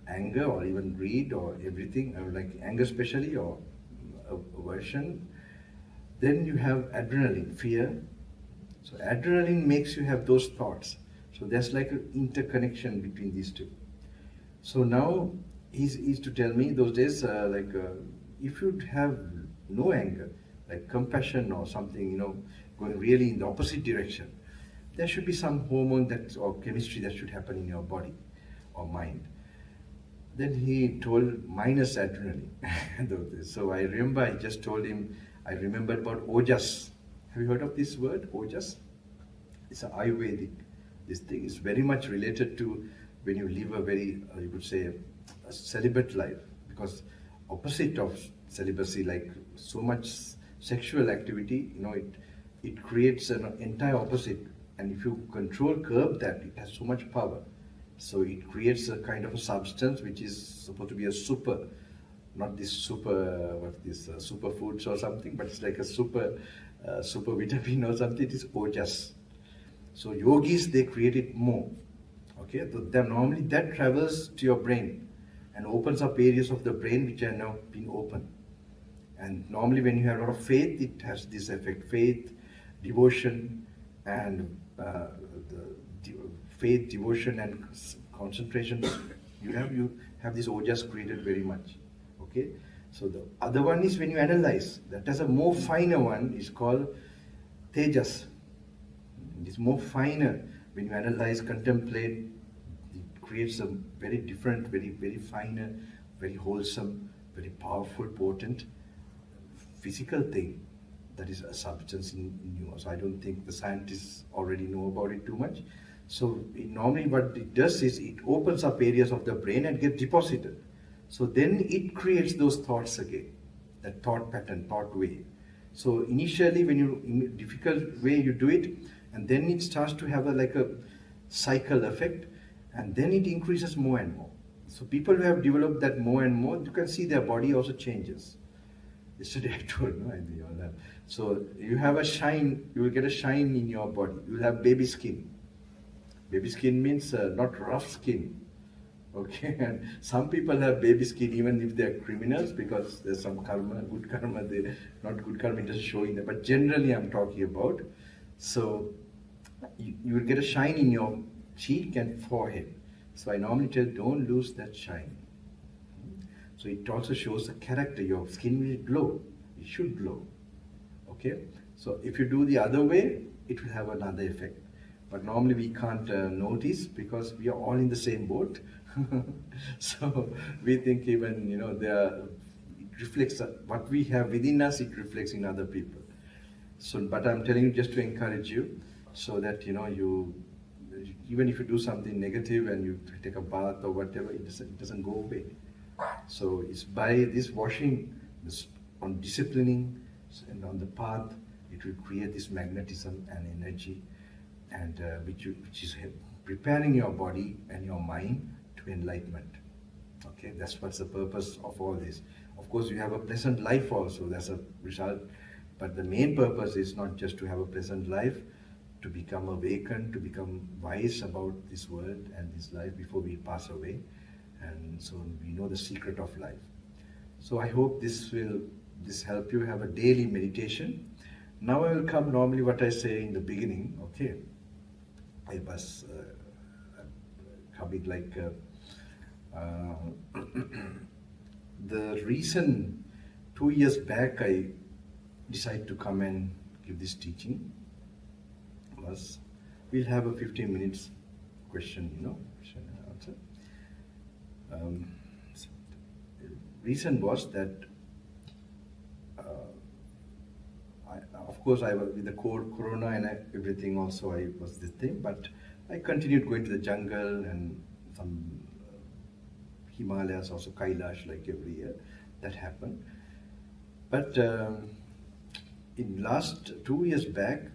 anger or even greed or everything, like anger especially, or aversion. Then you have adrenaline, fear. So adrenaline makes you have those thoughts. So there's like an interconnection between these two. So now he's to tell me those days, if you have no anger, like compassion or something, going really in the opposite direction, there should be some hormone or chemistry that should happen in your body or mind. Then he told minus adrenaline. So I remember I just told him, I remembered about ojas. Have you heard of this word, ojas? It's an Ayurvedic. This thing is very much related to when you live a very, you could say, a celibate life. Because opposite of celibacy, like so much sexual activity, it creates an entire opposite. And if you curb that, it has so much power. So it creates a kind of a substance which is supposed to be a super, not this super, superfoods or something, but it's like a super vitamin or something. It is ojas. So yogis, they create it more. Okay, so then normally that travels to your brain and opens up areas of the brain which are now being open. And normally when you have a lot of faith, it has this effect: faith, devotion, and faith, devotion, and concentration. You have this ojas created very much. Okay, so the other one is when you analyze. That is a more finer one. Is called tejas. It's more finer when you analyze, contemplate. It creates a very different, very very finer, very wholesome, very powerful, potent physical thing. That is a substance in you. So I don't think the scientists already know about it too much. So normally what it does is it opens up areas of the brain and gets deposited. So then it creates those thoughts again, that thought pattern, thought way. So initially when you, in a difficult way you do it, and then it starts to have a cycle effect, and then it increases more and more. So people who have developed that more and more, you can see their body also changes. Yesterday I told you all that. So you have a shine, you will get a shine in your body. You will have baby skin. Baby skin means not rough skin. Okay, and some people have baby skin even if they are criminals, because there's some karma, good karma, not good karma, it doesn't show in there. But generally I'm talking about. So you will get a shine in your cheek and forehead. So I normally tell, don't lose that shine. So it also shows the character. Your skin will glow. It should glow. Okay? So if you do the other way, it will have another effect. But normally we can't notice because we are all in the same boat. So we think even, it reflects what we have within us, it reflects in other people. So, but I'm telling you just to encourage you, so that, you, even if you do something negative and you take a bath or whatever, it doesn't go away. So it's by this washing, on disciplining and on the path, it will create this magnetism and energy, and which is preparing your body and your mind to enlightenment. Okay, that's what's the purpose of all this. Of course, you have a pleasant life also, that's a result, but the main purpose is not just to have a pleasant life, to become awakened, to become wise about this world and this life before we pass away. And so we know the secret of life. So I hope this help you have a daily meditation. Now I will come normally what I say in the beginning. Okay, I was coming like the reason 2 years back I decided to come and give this teaching was we'll have a 15 minutes question, question and answer. Reason was that of course I was with the corona and everything also, I was this thing, but I continued going to the jungle and some Himalayas, also Kailash, like every year that happened. But in last 2 years back,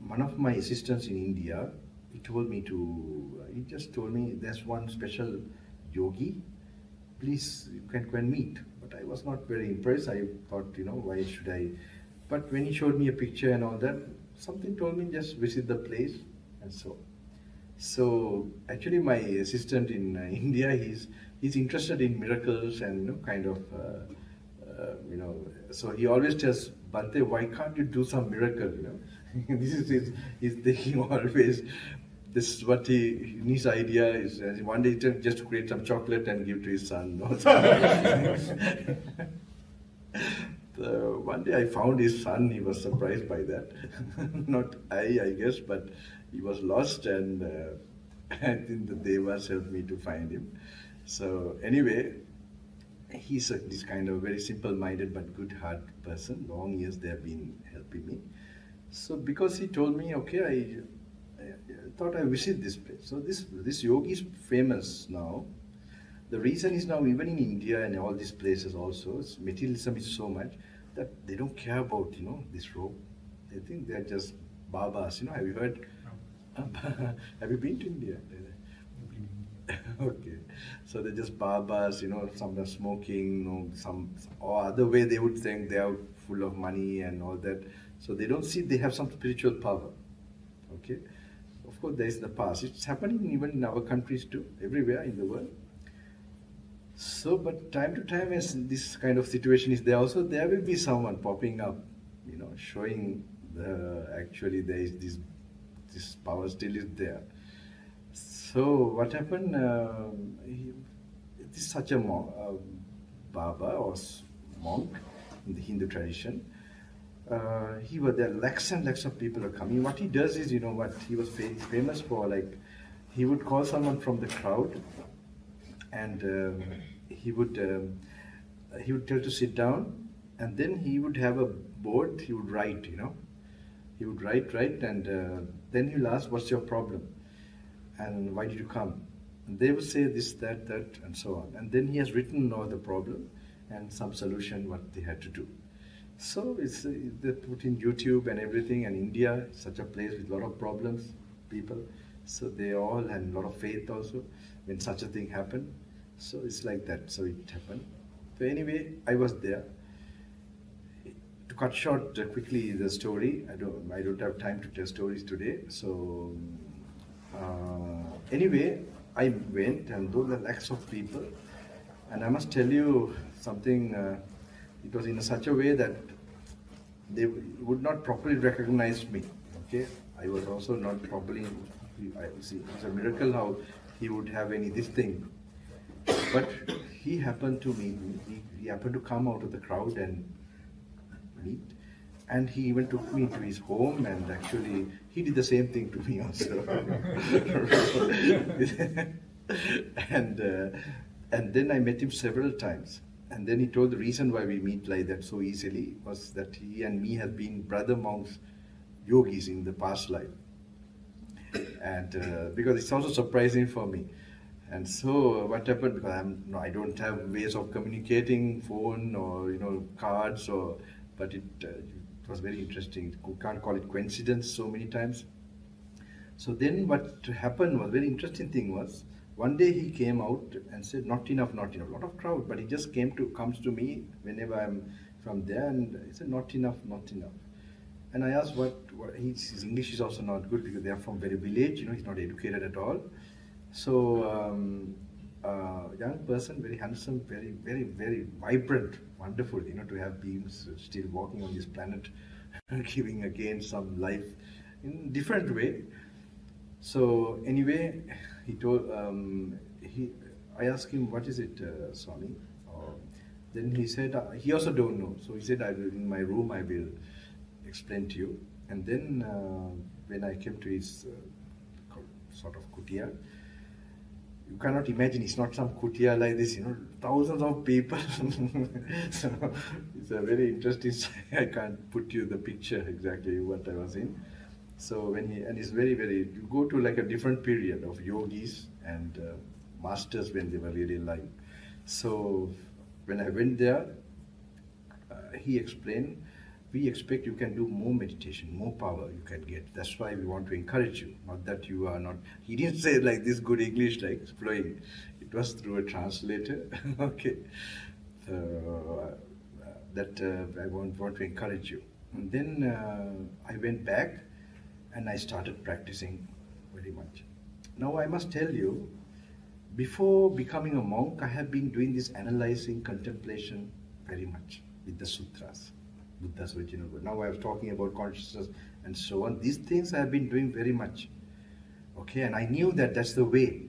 one of my assistants in India, he just told me there's one special yogi, please you can go and meet. But I was not very impressed. I thought, why should I? But when he showed me a picture and all that, something told me just visit the place and so. So actually my assistant in India, he's interested in miracles and so he always tells Bante, why can't you do some miracle? This is his thinking always. this is what his idea is. And one day he just to create some chocolate and give to his son. One day I found his son. He was surprised by that. Not I guess, but he was lost, and I think the Devas helped me to find him. So anyway, he's this kind of very simple-minded but good-hearted person. Long years they have been helping me. So because he told me, okay, I thought I visit this place. So this yogi is famous now. The reason is now even in India and all these places also, materialism is so much that they don't care about this robe. They think they are just babas. Have you heard? Have you been to India? Okay, so they're just babas. Some are smoking. Some or other way they would think they are full of money and all that. So they don't see they have some spiritual power. Okay, of course there is the past. It's happening even in our countries too, everywhere in the world. So, but time to time, as this kind of situation is there, also there will be someone popping up, showing actually there is this power still is there. So what happened? This is such a Baba or monk in the Hindu tradition. There lakhs and lakhs of people are coming. What he does is, what he was famous for, like he would call someone from the crowd, and he would tell to sit down, and then he would have a board. He would write, he would write, and then he'll ask, "What's your problem? And why did you come?" And they would say this, that, and so on. And then he has written all the problem and some solution what they had to do. So they put in YouTube and everything, and India is such a place with a lot of problems, people. So they all had a lot of faith also when such a thing happened. So it's like that. So it happened. So anyway, I was there. To cut short quickly the story, I don't have time to tell stories today. So anyway, I went, and those are lakhs of people. And I must tell you something. It was in such a way that they would not properly recognize me. Okay, I was also not properly. I see, it's a miracle how he would have this thing. But he happened to meet me. He happened to come out of the crowd and meet. And he even took me to his home, and actually he did the same thing to me also. And then I met him several times. And then he told the reason why we meet like that so easily was that he and me have been brother monks, yogis in the past life. And because it's also surprising for me. And so what happened, because I don't have ways of communicating, phone or cards, but it was very interesting. You can't call it coincidence so many times. So then what happened was, very interesting thing was, one day he came out and said, not enough, a lot of crowd, but he just comes to me whenever I'm from there, and he said, not enough. And I asked what his English is also not good because they are from very village, he's not educated at all. So young person, very handsome, very, very, very vibrant, wonderful, to have beings still walking on this planet, giving again some life in different way. So anyway, he told, I asked him, what is it, Swami? Then he said, he also don't know. So he said, in my room, I will explain to you. And then when I came to his sort of kutia, you cannot imagine, it's not some kutia like this, thousands of people. So it's a very interesting, I can't put you the picture exactly what I was in. So it's very, very, you go to like a different period of yogis and masters when they were really alive. So when I went there, he explained, we expect you can do more meditation, more power you can get. That's why we want to encourage you. Not that you are not, he didn't say like this good English, like flowing. It was through a translator. Okay. So I want to encourage you. And then I went back and I started practicing very much. Now I must tell you, before becoming a monk, I have been doing this analyzing, contemplation very much with the sutras. Buddha's original word. Now I was talking about consciousness and so on. These things I have been doing very much. Okay, and I knew that that's the way.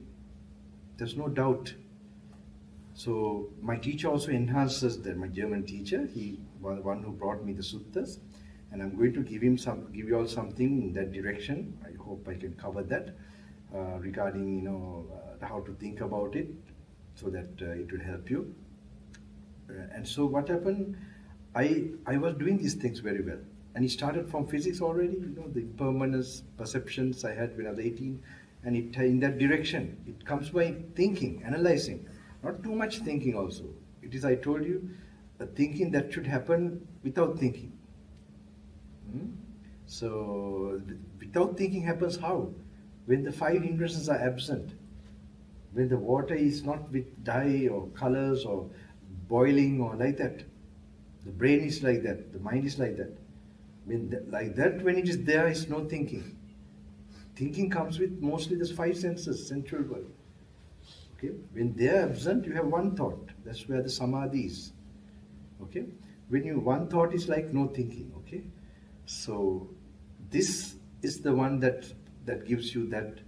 There's no doubt. So my teacher also enhances that. My German teacher, he was the one who brought me the suttas, and I'm going to give you all something in that direction. I hope I can cover that regarding how to think about it, so that it will help you. And so what happened? I was doing these things very well, and it started from physics already. The impermanence perceptions I had when I was 18, and it in that direction. It comes by thinking, analyzing. Not too much thinking also. It is, I told you, a thinking that should happen without thinking. So, without thinking happens how? When the 5 hindrances are absent. When the water is not with dye or colors or boiling or like that. The brain is like that. The mind is like that. When it is there, is no thinking. Thinking comes with mostly the 5 senses, sensual world. Okay? When they are absent, you have one thought. That's where the samadhi is. Okay? One thought is like no thinking. Okay? So this is the one that gives you that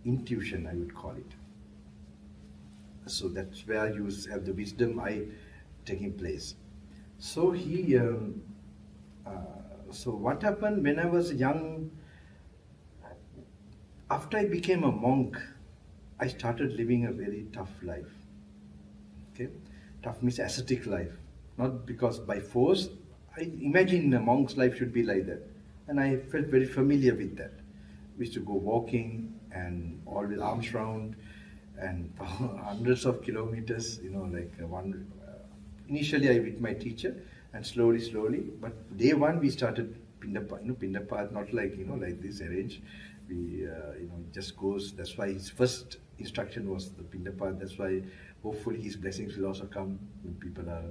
intuition, I would call it. So that's where you have the wisdom taking place. So so what happened when I was young? After I became a monk, I started living a very tough life. Okay, tough means ascetic life. Not because by force. I imagine a monk's life should be like that, and I felt very familiar with that. We used to go walking and all with arms round, and hundreds of kilometers. Initially I with my teacher, and slowly. But day one we started Pindapat, not like like this arranged. We just goes. That's why his first instruction was the Pindapat. That's why hopefully his blessings will also come when people are.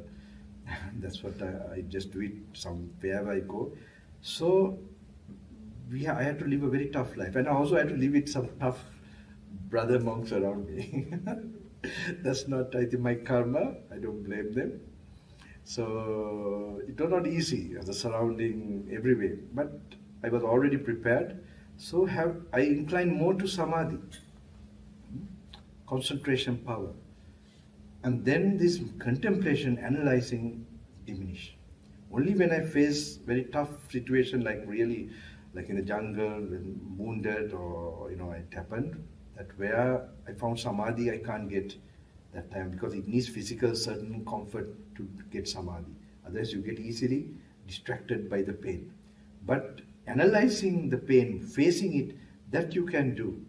That's what I just do it wherever I go. So I had to live a very tough life, and I also had to live with some tough brother monks around me. That's not, I think, my karma. I don't blame them. So it was not easy, the surrounding every way, but I was already prepared. So I inclined more to samadhi, concentration power. And then this contemplation, analyzing diminish. Only when I face very tough situation, like really, like in the jungle, when wounded or it happened, that where I found samadhi, I can't get that time because it needs physical certain comfort to get samadhi. Otherwise, you get easily distracted by the pain. But analyzing the pain, facing it, that you can do.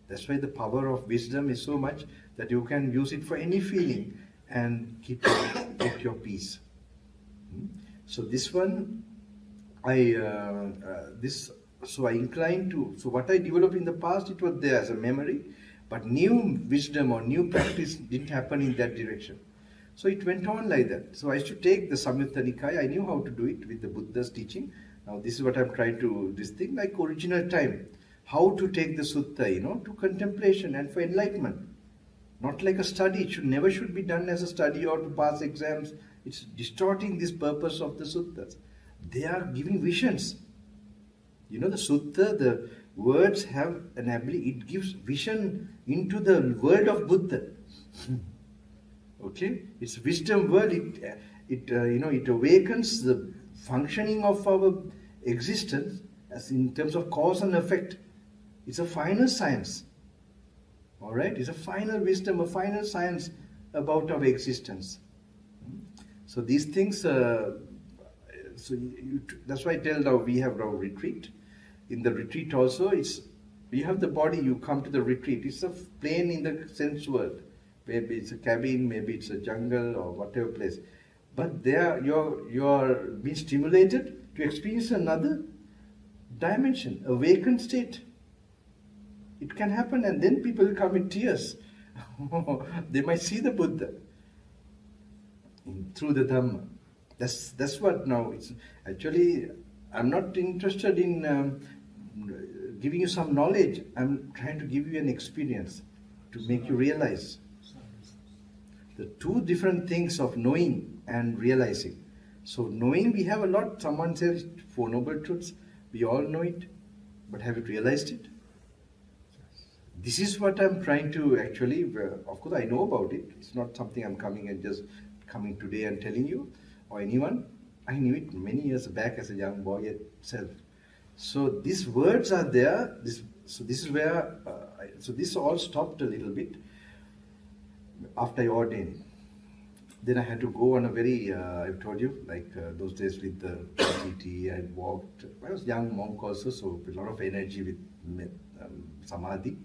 That's why the power of wisdom is so much that you can use it for any feeling and keep your peace. So this one, so I inclined to. So what I developed in the past, it was there as a memory, but new wisdom or new practice didn't happen in that direction. So it went on like that. So I used to take the Samyutta Nikaya. I knew how to do it with the Buddha's teaching. Now this is what I'm trying to, this thing like original time. How to take the sutta, to contemplation and for enlightenment. Not like a study. It never should be done as a study or to pass exams. It's distorting this purpose of the suttas. They are giving visions. The sutta, the words have an ability, it gives vision into the world of Buddha. Okay? It's wisdom world. It awakens the functioning of our existence as in terms of cause and effect. It's a final science. Alright? It's a final wisdom, a final science about our existence. So these things, that's why I tell now we have our retreat. In the retreat also, you have the body, you come to the retreat. It's a plane in the sense world. Maybe it's a cabin, maybe it's a jungle or whatever place. But there you're being stimulated to experience another dimension, awakened state. It can happen, and then people will come in tears. They might see the Buddha through the Dhamma. That's what now it's actually. I'm not interested in giving you some knowledge. I'm trying to give you an experience to make you realize the two different things of knowing and realizing. So knowing, we have a lot. Someone says 4 noble truths. We all know it, but have you realized it? this is what I'm trying to actually, of course I know about it. It's not something I'm coming today and telling you or anyone. I knew it many years back as a young boy itself. So these words are there. So this is where, so this all stopped a little bit after I ordained. Then I had to go on a very, I've told you, like those days with the PT, I walked. I was a young monk also, so with a lot of energy with samadhi.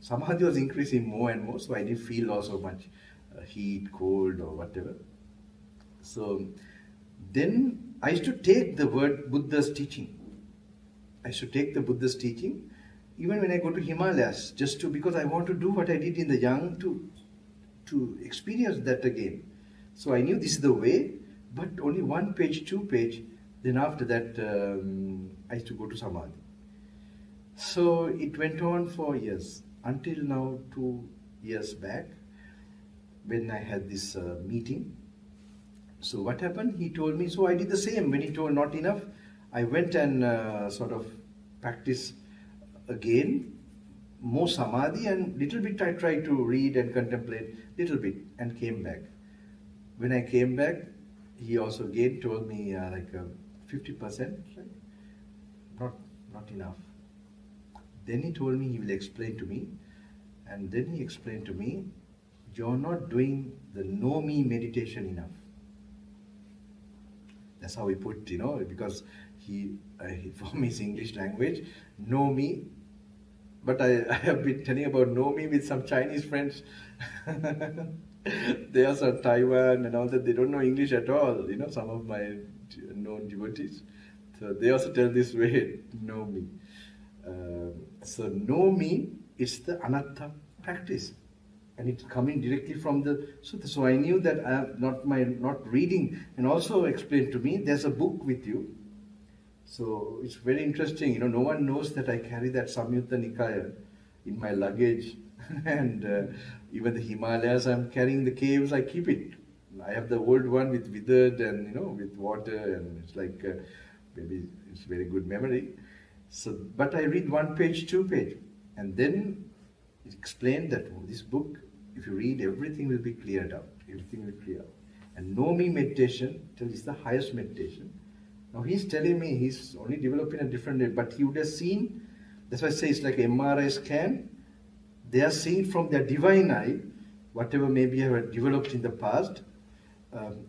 Samadhi was increasing more and more, so I didn't feel also much heat, cold or whatever. So then I used to take the word Buddha's teaching. I used to take the Buddha's teaching, even when I go to Himalayas, just to, because I want to do what I did in the young to experience that again. So I knew this is the way, but only 1 page, 2 page, then after that I used to go to Samadhi. So it went on for years, until now 2 years back, when I had this meeting. So what happened? He told me, so I did the same. When he told not enough, I went and sort of practiced again, more Samadhi, and little bit I tried to read and contemplate, little bit, and came back. When I came back, he also again told me like 50%, right? Not enough. Then he told me he will explain to me, and then he explained to me, you're not doing the know me meditation enough. That's how he put, because he from his English language, know me. But I have been telling about know me with some Chinese friends. They are from Taiwan and all that. They don't know English at all. Some of my known devotees. So they also tell this way, know me. So know me is the anatta practice, and it's coming directly from the sutta. So I knew that not reading, and also explained to me, there's a book with you. So it's very interesting. No one knows that I carry that Samyutta Nikaya in my luggage, and even the Himalayas, I'm carrying the caves. I keep it. I have the old one with withered and with water, and it's like maybe it's very good memory. So, but I read 1 page, 2 page, and then it explained that this book, if you read, everything will be cleared out. Everything will clear out. And know me meditation is the highest meditation. Now he's telling me he's only developing a different way, but he would have seen, that's why I say it's like an MRI scan. They are seeing from their divine eye, whatever maybe I have developed in the past.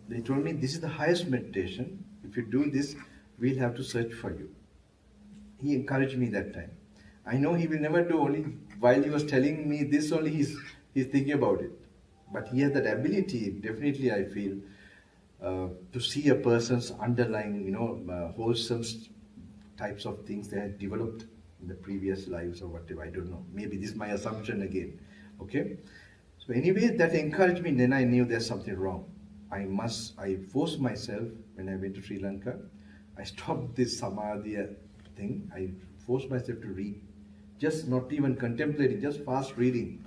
They told me this is the highest meditation. If you do this, we'll have to search for you. He encouraged me that time. I know he will never do, only while he was telling me this only he's thinking about it. But he has that ability, definitely I feel, to see a person's underlying, wholesome types of things they had developed in the previous lives or whatever. I don't know. Maybe this is my assumption again. Okay? So anyway, that encouraged me. Then I knew there's something wrong. I forced myself when I went to Sri Lanka. I stopped this Samadhi thing. I forced myself to read. Just not even contemplating, just fast reading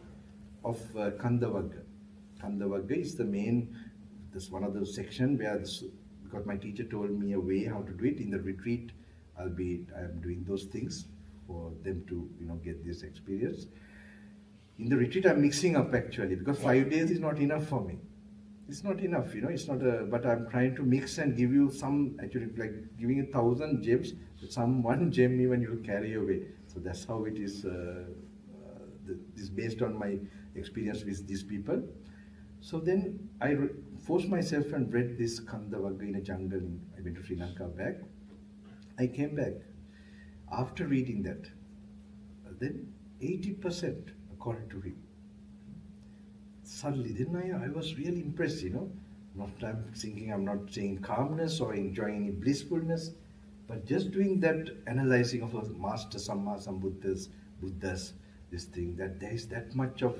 of Kandavagga. Kandavagga is the main, this one of the section where, because my teacher told me a way how to do it. In the retreat, I am doing those things for them to, get this experience. In the retreat, I'm mixing up actually, because 5 days is not enough for me. It's not enough, it's not but I'm trying to mix and give you some, actually like giving 1,000 gems, some one gem even you'll carry away. So that's how it is, this based on my experience with these people. So then I forced myself and read this Kandavagga in a jungle. I went to Sri Lanka back. I came back. After reading that, then 80% according to him. Suddenly, then I was really impressed, I'm thinking I'm not saying calmness or enjoying any blissfulness, but just doing that analyzing of a master Samma Sambuddhas, Buddhas, this thing, that there is that much of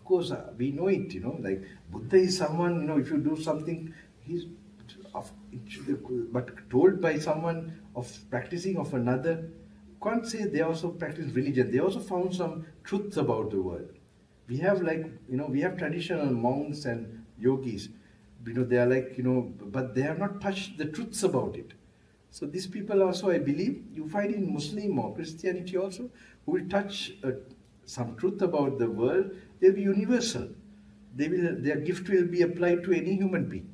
course, we know it, like Buddha is someone, if you do something, but told by someone of practicing of another, can't say they also practice religion. They also found some truths about the world. We have we have traditional monks and yogis, they are like, but they have not touched the truths about it. So these people also, I believe, you find in Muslim or Christianity also, who will touch some truth about the world, they'll be universal. Their gift will be applied to any human being.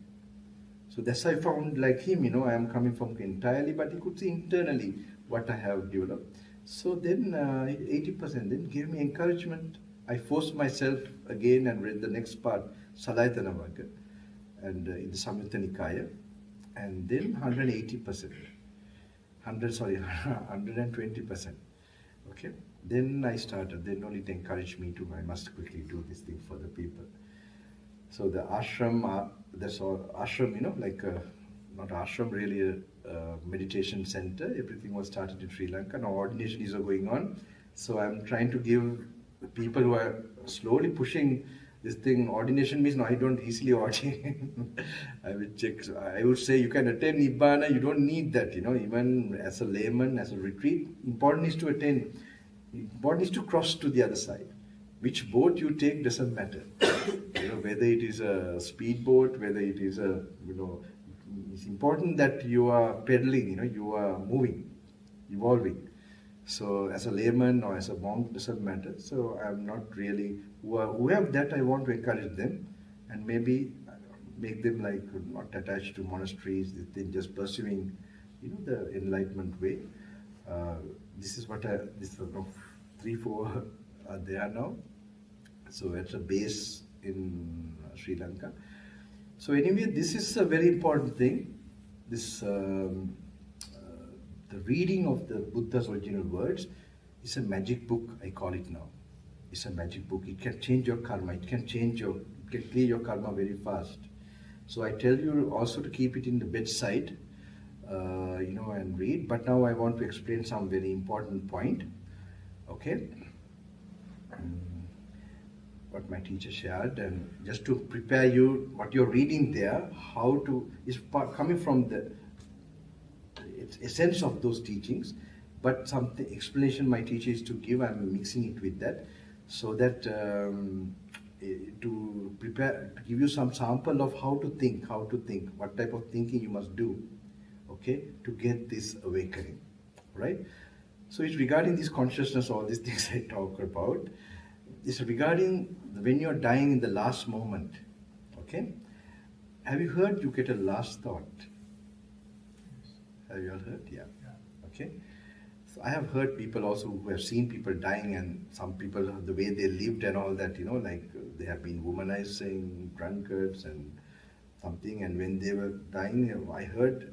So that's I found like him, I am coming from entirely, but he could see internally what I have developed. So then 80% then gave me encouragement. I forced myself again and read the next part, Salayatana Varga, and in the Samyutta Nikaya, and then 180%. 120%. Okay. Then I started. Then only it encouraged me to, I must quickly do this thing for the people. So the ashram, that's all ashram, like not ashram, really a meditation center. Everything was started in Sri Lanka. Now ordination is going on. So I'm trying to give people who are slowly pushing this thing. Ordination means, no, I don't easily ordain. I will check. I would say you can attend Nibbana. You don't need that, even as a layman, as a retreat. Important is to attend. Important is to cross to the other side. Which boat you take doesn't matter. Whether it is a speedboat, whether it is a, it's important that you are pedaling, you are moving, evolving. So as a layman or as a monk, doesn't matter. So I'm not really, who have that, I want to encourage them and maybe make them like not attached to monasteries, they're just pursuing, the enlightenment way. This is what this is 3-4 are there now. So it's a base in Sri Lanka. So anyway, this is a very important thing. This the reading of the Buddha's original words is a magic book, I call it now. It's a magic book. It can change your karma. It can clear your karma very fast. So I tell you also to keep it in the bedside, and read. But now I want to explain some very important point. Okay. What my teacher shared, and just to prepare you, what you're reading there, is coming from the essence of those teachings, but some explanation my teacher is to give, I'm mixing it with that, so that to give you some sample of how to think, what type of thinking you must do, okay, to get this awakening, right? So it's regarding this consciousness, all these things I talk about. It's regarding when you're dying in the last moment, okay? Have you heard you get a last thought? Have you all heard? Yeah. Okay. So I have heard people also who have seen people dying, and some people, the way they lived and all that, like they have been womanizing, drunkards and something, and when they were dying, I heard,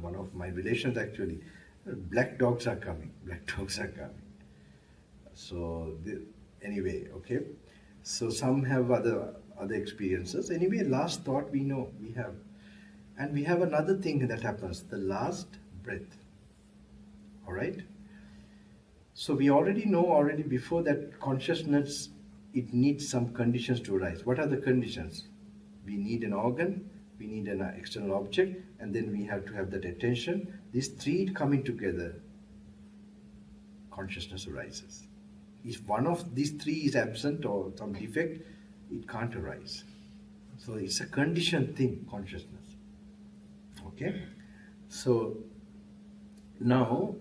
one of my relations actually, black dogs are coming. So anyway, okay. So some have other experiences. Anyway, last thought we know we have. And we have another thing that happens, the last breath. All right? So we already know before that consciousness, it needs some conditions to arise. What are the conditions? We need an organ, we need an external object, and then we have to have that attention. These three coming together, consciousness arises. If one of these three is absent or some defect, it can't arise. So it's a conditioned thing, consciousness. Okay? So now,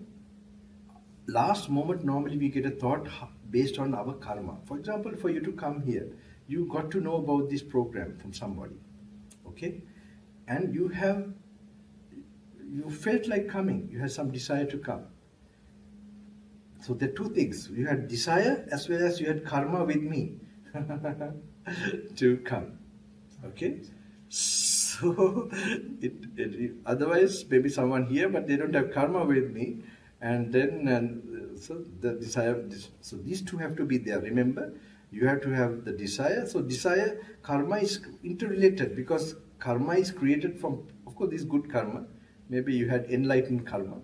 last moment normally we get a thought based on our karma. For example, for you to come here, you got to know about this program from somebody. Okay? And you felt like coming. You had some desire to come. So there are two things. You had desire as well as you had karma with me to come. Okay? So, otherwise, maybe someone here, but they don't have karma with me. And then, so the desire, so these two have to be there. Remember, you have to have the desire. So desire, karma is interrelated because karma is created from, of course, this good karma. Maybe you had enlightened karma,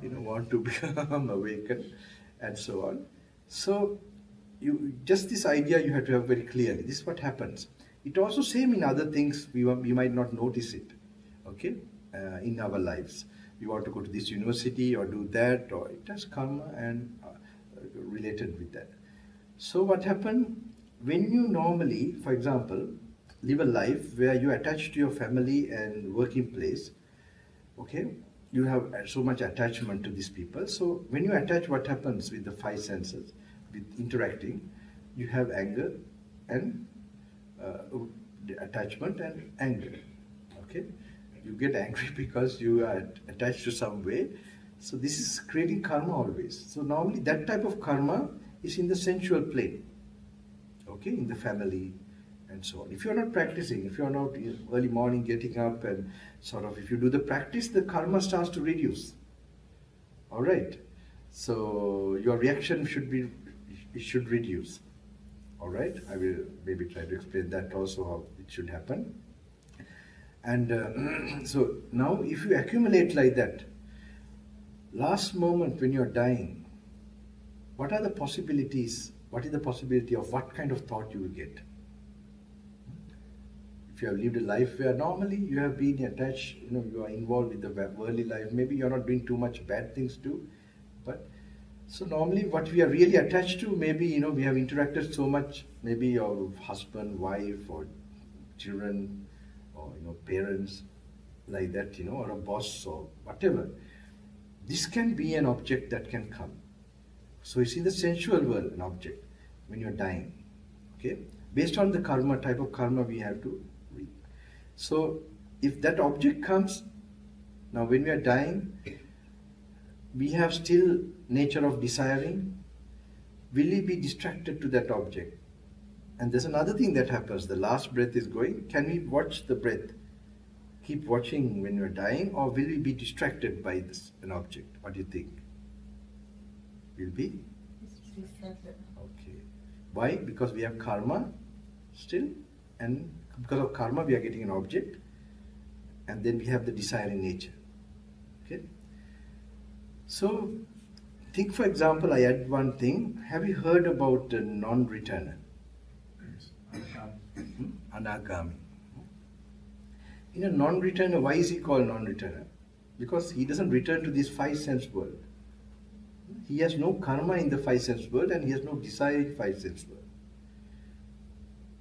want to become awakened and so on. So just this idea you have to have very clearly. This is what happens. It also same in other things, we might not notice it, okay, in our lives. You want to go to this university or do that, or it has karma and related with that. So what happened, when you normally, for example, live a life where you attach to your family and working place, okay, you have so much attachment to these people. So when you attach, what happens with the five senses, with interacting, you have anger and the attachment and anger. Okay, you get angry because you are attached to some way. So this is creating karma always. So normally that type of karma is in the sensual plane. Okay, in the family and so on. If you're not practicing, if you're not early morning getting up and sort of, if you do the practice, the karma starts to reduce. All right. So your reaction should reduce. All right. I will maybe try to explain that also, how it should happen. And so now if you accumulate like that, last moment when you're dying, what are the possibilities? What is the possibility of what kind of thought you will get? If you have lived a life where normally you have been attached, you are involved with the worldly life, maybe you're not doing too much bad things too, but so normally what we are really attached to, maybe, we have interacted so much, maybe your husband, wife, or children, or, parents, like that, or a boss, or whatever. This can be an object that can come. So it's in the sensual world, an object, when you're dying. Okay? Based on the karma, type of karma we have to read. So if that object comes, now when we are dying, we have still nature of desiring. Will we be distracted to that object? And there's another thing that happens. The last breath is going. Can we watch the breath? Keep watching when you're dying, or will we be distracted by an object? What do you think? Will be? Distracted. Okay. Why? Because we have karma still, and because of karma we are getting an object, and then we have the desiring nature. Okay? So, think for example, I add one thing. Have you heard about a non-returner? Anagami. In a non-returner, why is he called non-returner? Because he doesn't return to this five sense world. He has no karma in the five sense world, and he has no desire in five sense world.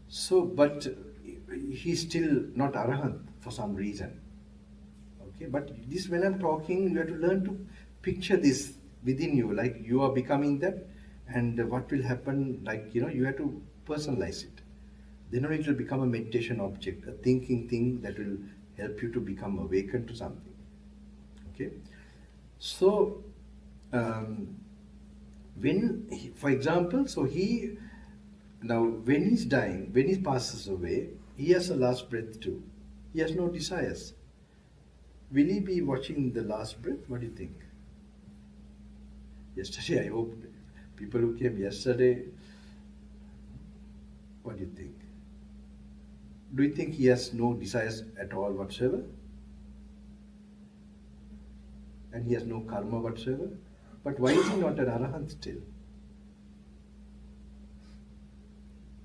So, but he's still not arahant for some reason. Okay, but this, when I'm talking, you have to learn to picture this within you, like you are becoming that, and what will happen, like, you have to personalize it. Then only it will become a meditation object, a thinking thing that will help you to become awakened to something. Okay? So, for example, now when he's dying, when he passes away, he has a last breath too. He has no desires. Will he be watching the last breath? What do you think? Yesterday, I hope people who came yesterday, what do you think? Do you think he has no desires at all whatsoever? And he has no karma whatsoever? But why is he not an arahant still?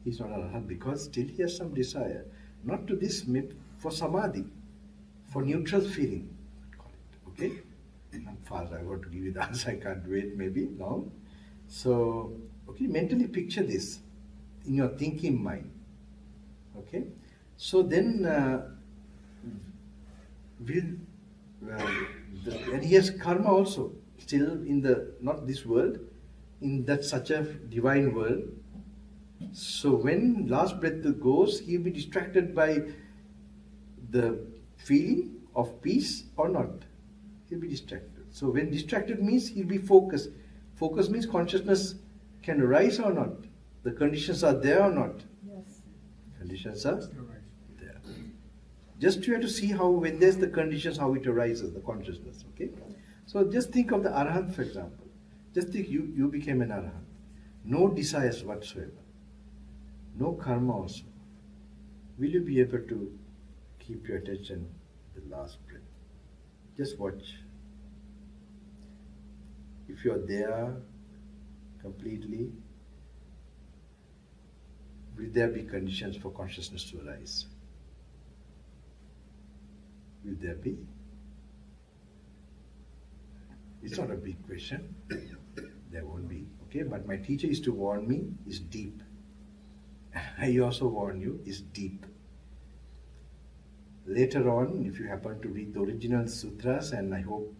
He's not an arahant because still he has some desire. Not to this, for samadhi, for neutral feeling. Okay? I'm fast, I want to give you the answer, I can't wait maybe long. So, okay, mentally picture this in your thinking mind. Okay? So then, and he has karma also, still in not this world, in that such a divine world. So when last breath goes, he'll be distracted by the feeling of peace or not. He'll be distracted. So when distracted means he'll be focused. Focus means consciousness can arise or not. The conditions are there or not. Yes. Conditions are there. Just you have to see how, when there's the conditions, how it arises, the consciousness. Okay? So just think of the arahant, for example. Just think you became an arahant. No desires whatsoever. No karma also. Will you be able to keep your attention the last breath? Just watch. If you are there completely, will there be conditions for consciousness to arise? Will there be? It's not a big question. There won't be. Okay, but my teacher used to warn me, it's deep. I also warn you, it's deep. later on, if you happen to read the original sutras, and I hope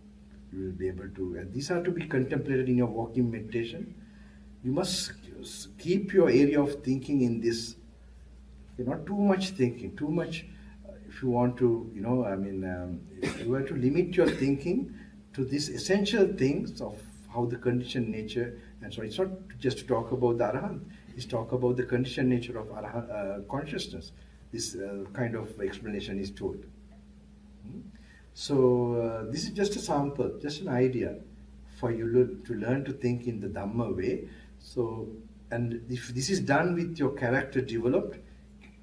you will be able to, and these are to be contemplated in your walking meditation, you must keep your area of thinking in this. Not too much thinking, too much. If you want to, you have to limit your thinking to these essential things of how the conditioned nature, and so it's not just to talk about the Arahant, it's talk about the conditioned nature of Arahant, consciousness. This kind of explanation is told. So this is just a sample, just an idea for you to learn to think in the Dhamma way. So, and if this is done with your character developed,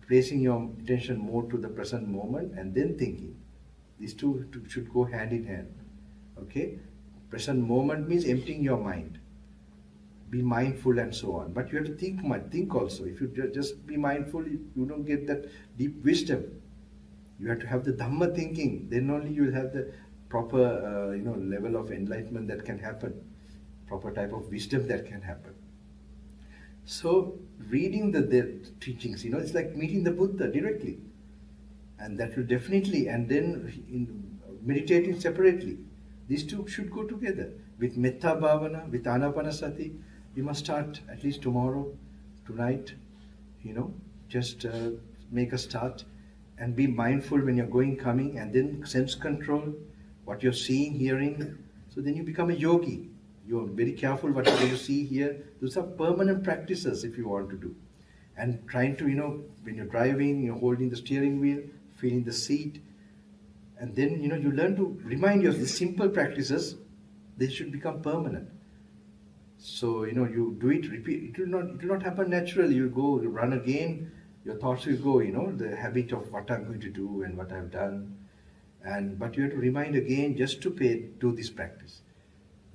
placing your attention more to the present moment and then thinking. These two should go hand in hand. Okay? Present moment means emptying your mind. Be mindful and so on. But you have to think also. If you just be mindful, you don't get that deep wisdom. You have to have the Dhamma thinking. Then only you will have the proper level of enlightenment that can happen. Proper type of wisdom that can happen. So, reading the teachings, it's like meeting the Buddha directly. And that will definitely, and then meditating separately. These two should go together. With Metta Bhavana, with Anapanasati, you must start at least tomorrow, tonight, just make a start and be mindful when you're going, coming, and then sense control, what you're seeing, hearing. So then you become a yogi. You're very careful what you see here. Those are permanent practices if you want to do. And trying to, when you're driving, you're holding the steering wheel, feeling the seat. And then, you learn to remind yourself, these simple practices, they should become permanent. So, you do it, repeat. It will not happen naturally. You go, you run again, your thoughts will go, the habit of what I'm going to do and what I've done. But you have to remind again just to do this practice.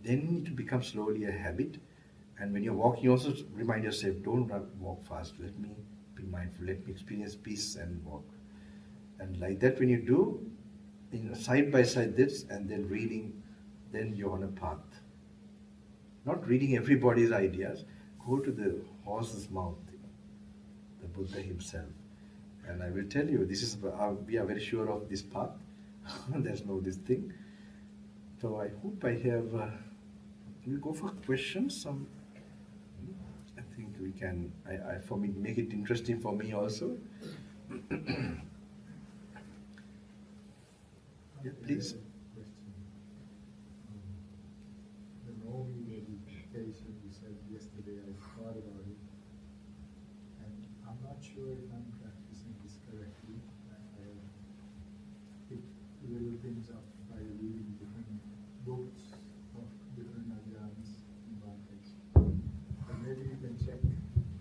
Then it becomes slowly a habit. And when you're walking, also remind yourself, don't walk fast. Let me be mindful. Let me experience peace and walk. And like that, when you do, side by side this, and then reading, then you're on a path. Not reading everybody's ideas. Go to the horse's mouth, the Buddha himself. And I will tell you, we are very sure of this path. There's no this thing. So I hope I have... we'll go for questions. I think we can, for me, make it interesting for me also. Yeah, please. The Nomi meditation you said yesterday, I thought about it, and I'm not sure if I'm practicing this correctly. I picked little things up by reading different books of different adhyans in Bangladesh. But maybe you can check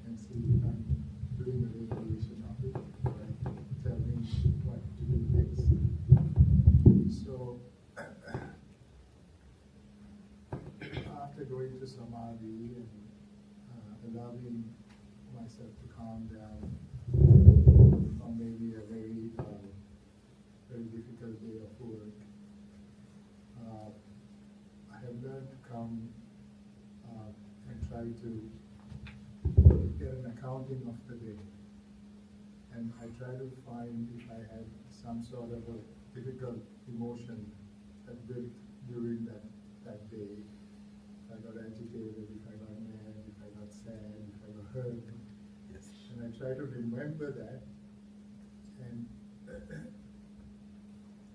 and see if I'm doing the regulation of it, or tell me what to do next. So, after going to Samadhi and allowing myself to calm down from maybe a very, very difficult day of work, I have learned to come and try to get an accounting of the day. And I try to find if I had some sort of a difficult emotion that built during that day. If I got agitated, if I got mad, if I got sad, if I got hurt. Yes. And I try to remember that, and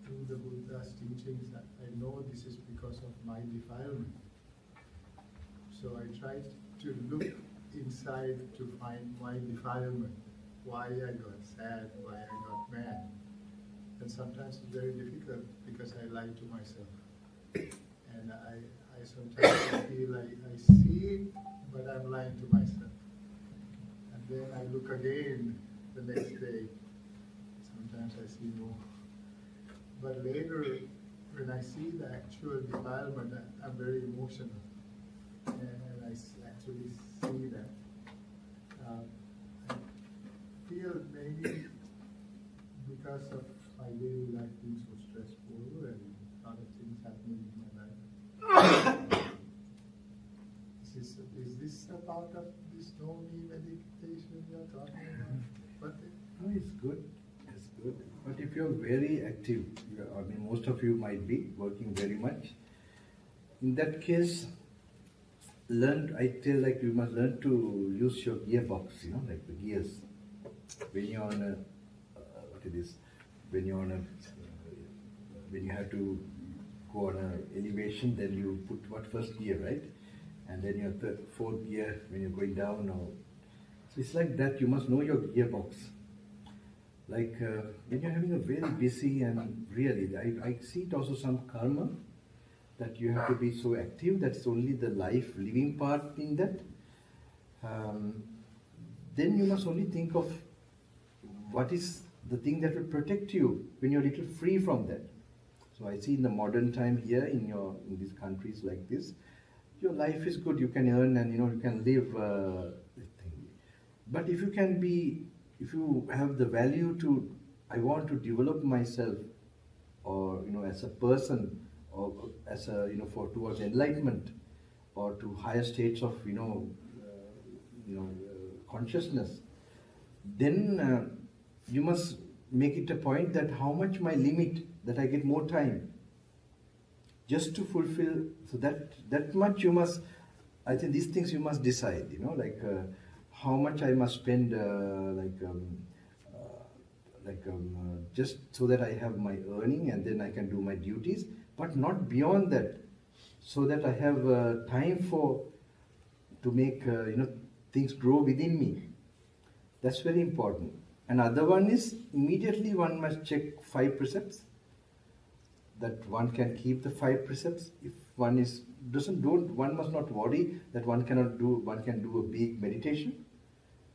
through the Buddha's teachings, I know this is because of my defilement. So I try to look inside to find my defilement, why I got sad, why I got mad. And sometimes it's very difficult because I lie to myself. And I sometimes feel like I see it, but I'm lying to myself. And then I look again the next day. Sometimes I see more. But later, when I see the actual defilement, I'm very emotional. And I actually see that. I feel maybe because of my daily life being so stressful and a lot of things happening in my life. Is this a part of this Nomi meditation you're talking about? But No, it's good. It's good. But if you're very active, I mean, most of you might be working very much. In that case, I tell like you must learn to use your gearbox, like the gears. When you're on a, what it is, when you're on a, when you have to go on an elevation, then you put first gear, right? And then your fourth gear when you're going down. So it's like that, you must know your gearbox. Like when you're having a very busy and really, I see it also some karma, that you have to be so active, that's only the life living part in that. Then you must only think of what is the thing that will protect you when you're a little free from that. So I see in the modern time here in these countries like this, your life is good, you can earn and you can live. But if you have the value to, I want to develop myself, or as a person, or as a towards enlightenment, or to higher states of consciousness, then you must make it a point that how much my limit, that I get more time just to fulfill. So that much you must, I think these things you must decide, like how much I must spend, just so that I have my earning and then I can do my duties, but not beyond that, so that I have time to make things grow within me. That's very important. Another one is immediately one must check 5 precepts, that one can keep the 5 precepts. If one one must not worry that one can do a big meditation.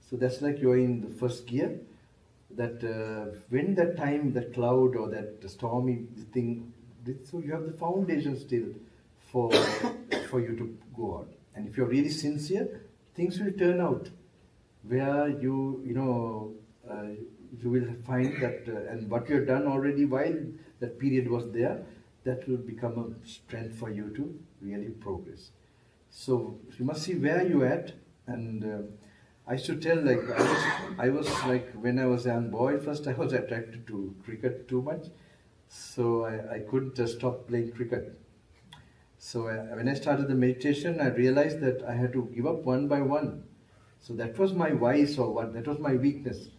So that's like you're in the first gear, that when that time, that cloud or that stormy thing, so you have the foundation still for you to go on. And if you're really sincere, things will turn out where you will find that, and what you have done already while that period was there, that will become a strength for you to really progress. So you must see where you're at. And I used to tell, like, I was like, when I was a young boy, first I was attracted to cricket too much. So I couldn't stop playing cricket. So when I started the meditation, I realized that I had to give up one by one. So that was my vice, that was my weakness.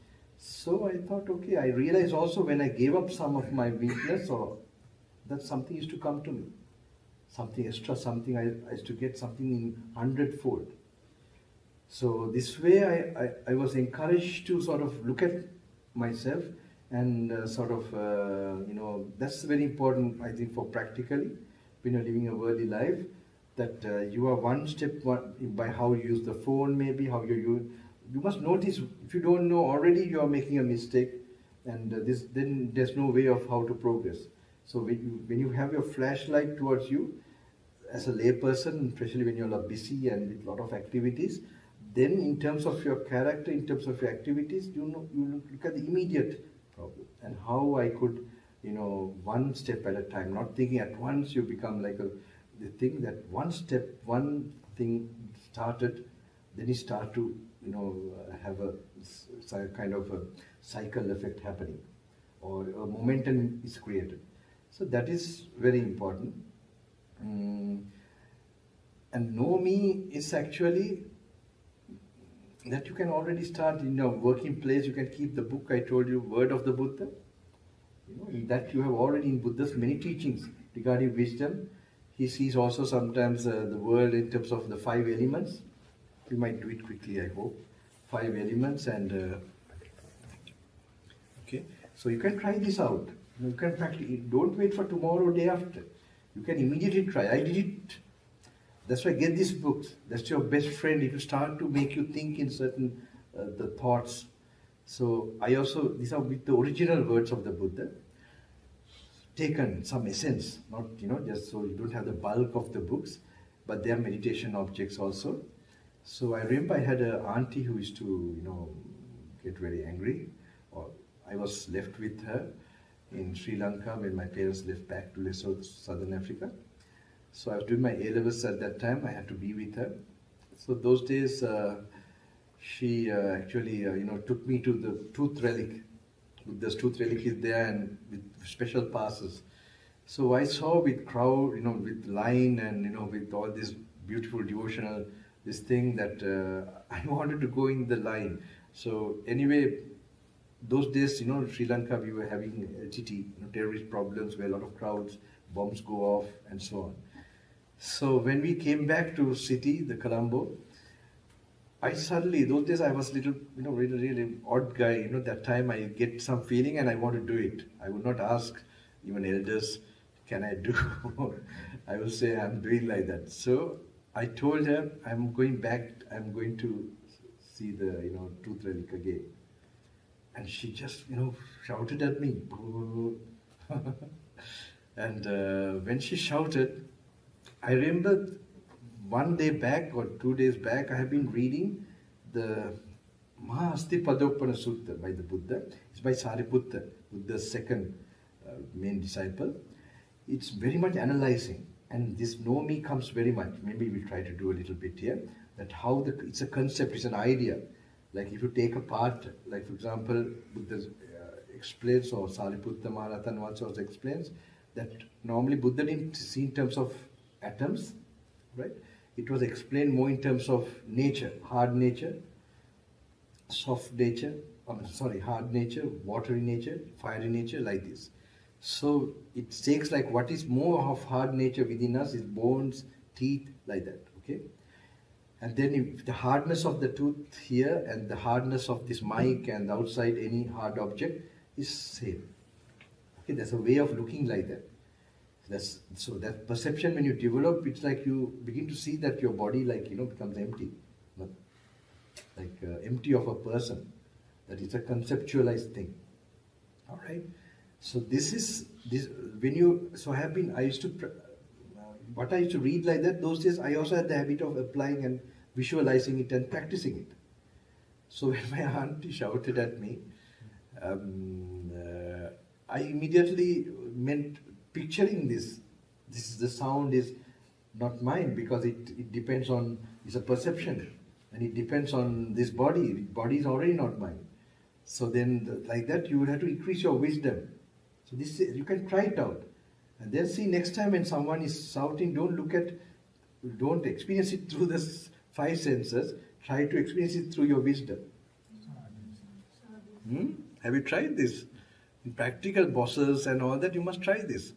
So I thought, okay, I realized also when I gave up some of my weakness, that something used to come to me. Something extra, something I used to get something in 100-fold. So this way I was encouraged to sort of look at myself and that's very important, I think, for practically when you're living a worldly life, that you are one step by how you use the phone, maybe how you must notice. If you don't know already, you are making a mistake, and then there's no way of how to progress. So when you have your flashlight towards you, as a lay person, especially when you're busy and with a lot of activities, then in terms of your character, in terms of your activities, you look at the immediate problem and how I could, one step at a time, not thinking at once you become like the thing that one thing started, then you start to, have a kind of a cycle effect happening, or a momentum is created. So that is very important. And know me is actually that you can already start in your working place. You can keep the book I told you, Word of the Buddha. That you have already in Buddha's many teachings regarding wisdom. He sees also sometimes the world in terms of the 5 elements. We might do it quickly, I hope. 5 elements, and okay. So you can try this out. You can practice. Don't wait for tomorrow or day after. You can immediately try. I did it. That's why get these books. That's your best friend. It will start to make you think in certain the thoughts. So these are with the original words of the Buddha, taken some essence, not just so you don't have the bulk of the books, but they are meditation objects also. So I remember I had an auntie who used to get very angry, or I was left with her in Sri Lanka when my parents left back to Lesotho, Southern Africa. So I was doing my A-levels at that time. I had to be with her. So those days, she actually, took me to the tooth relic, Buddha's tooth relic is there and with special passes. So I saw with crowd, with line and, with all this beautiful devotional, this thing that I wanted to go in the line. So anyway, those days, Sri Lanka, we were having LTT, terrorist problems where a lot of crowds, bombs go off and so on. So when we came back to city, the Colombo, I suddenly, those days I was little, really odd guy. That time I get some feeling and I want to do it. I would not ask even elders, can I do? I will say I'm doing like that. So I told her I'm going back, I'm going to see the, tooth relic again. And she just, shouted at me. And when she shouted, I remember one day back or 2 days back, I have been reading the Mahasti-Padopana Sutta by the Buddha. It's by Sariputta, Buddha's second main disciple. It's very much analyzing, and this know me comes very much. Maybe we'll try to do a little bit here, that how it's a concept, it's an idea. Like if you take a part, like for example, Buddha explains, or Sariputta Maharatan also explains, that normally Buddha didn't see in terms of atoms, right? It was explained more in terms of nature, hard nature, soft nature, hard nature, watery nature, fiery nature, like this. So it takes like what is more of hard nature within us is bones, teeth, like that, okay? And then if the hardness of the tooth here and the hardness of this mic and outside any hard object is same. Okay, there's a way of looking like that. So that perception when you develop, it's like you begin to see that your body becomes empty. Like empty of a person. That is a conceptualized thing. All right. So what I used to read like that, those days I also had the habit of applying and visualizing it and practicing it. So when my auntie shouted at me, I immediately meant picturing this. The sound is not mine because it depends on, it's a perception and it depends on this body. The body is already not mine. So then like that you would have to increase your wisdom. So this, you can try it out. And then see next time when someone is shouting, don't experience it through the 5 senses, try to experience it through your wisdom. Have you tried this? In practical bosses and all that, you must try this.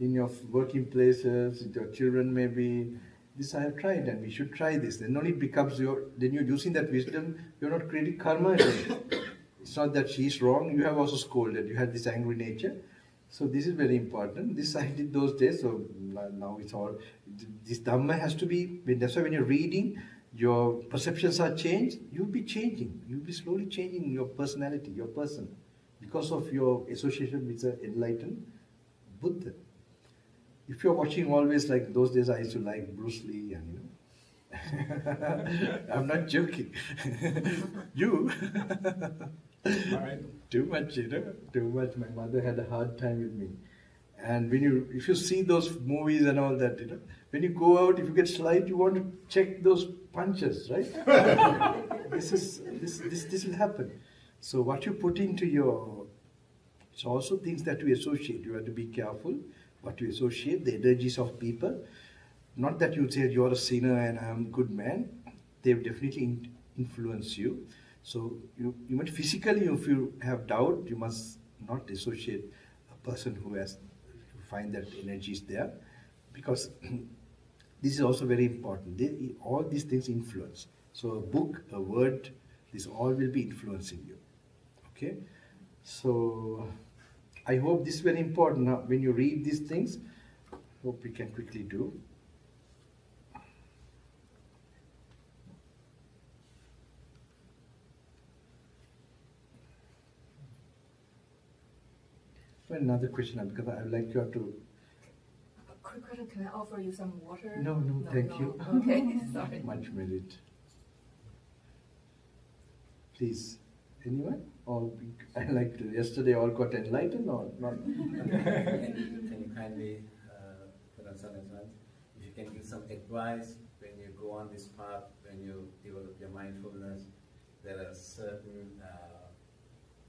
In your working places, with your children maybe. This I have tried and we should try this. Then only becomes then you're using that wisdom, you're not creating karma again. It's not that she's wrong, you have also scolded, you had this angry nature. So this is very important. This I did those days, so now it's all, this Dhamma has to be, that's why when you're reading, your perceptions are changed, you'll be changing. You'll be slowly changing your personality, your person, because of your association with the enlightened Buddha. If you're watching always like those days, I used to like Bruce Lee and I'm not joking. You? Too much, too much. My mother had a hard time with me. And if you see those movies and all that, when you go out, if you get slight, you want to check those punches, right? This will happen. So what you put into it's also things that we associate. You have to be careful what you associate, the energies of people. Not that you say you're a sinner and I'm a good man. They definitely influence you. So you must physically, if you have doubt, you must not associate a person who has to find that energy is there, because this is also very important. All these things influence. So a book, a word, this all will be influencing you. Okay? So I hope this is very important. Now, when you read these things, hope we can quickly do. Another question, because I would like you to. Quick question, can I offer you some water? No, thank you. Okay, sorry. Much merit. Please, anyone? I like to. Yesterday, all got enlightened or not? Can you kindly put on some advice? If you can give some advice when you go on this path, when you develop your mindfulness, there are certain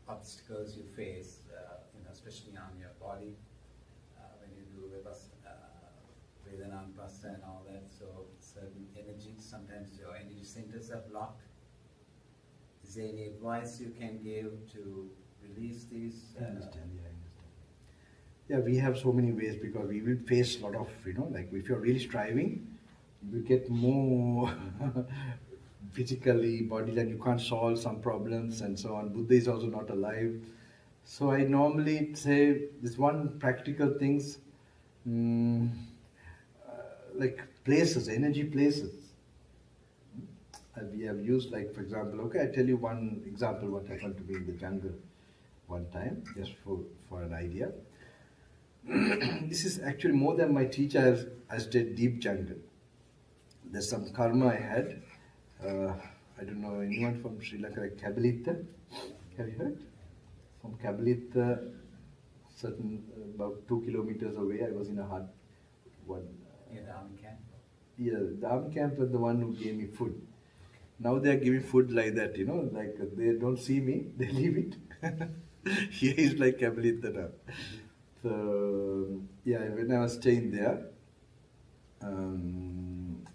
obstacles you face, especially on your body when you do Vedana and all that. So certain energies, sometimes your energy centers are blocked. Is there any advice you can give to release these? I understand. Yeah, we have so many ways because we will face a lot of, like if you're really striving, you get more physically, bodily, and you can't solve some problems and so on. Buddha is also not alive. So I normally say this one practical things, like places, energy places. We have used, like for example, okay, I tell you one example what happened to me in the jungle one time, just for an idea. This is actually more than my teacher. I stayed deep jungle. There's some karma I had. I don't know anyone from Sri Lanka, like Kabilita. Have you heard? From Kabilita, certain about 2 kilometers away, I was in a hut. In the army camp? Yeah, the army camp was the one who gave me food. Now they are giving food like that, like they don't see me, they leave it. Here is like Kabilita now. So, yeah, when I was staying there,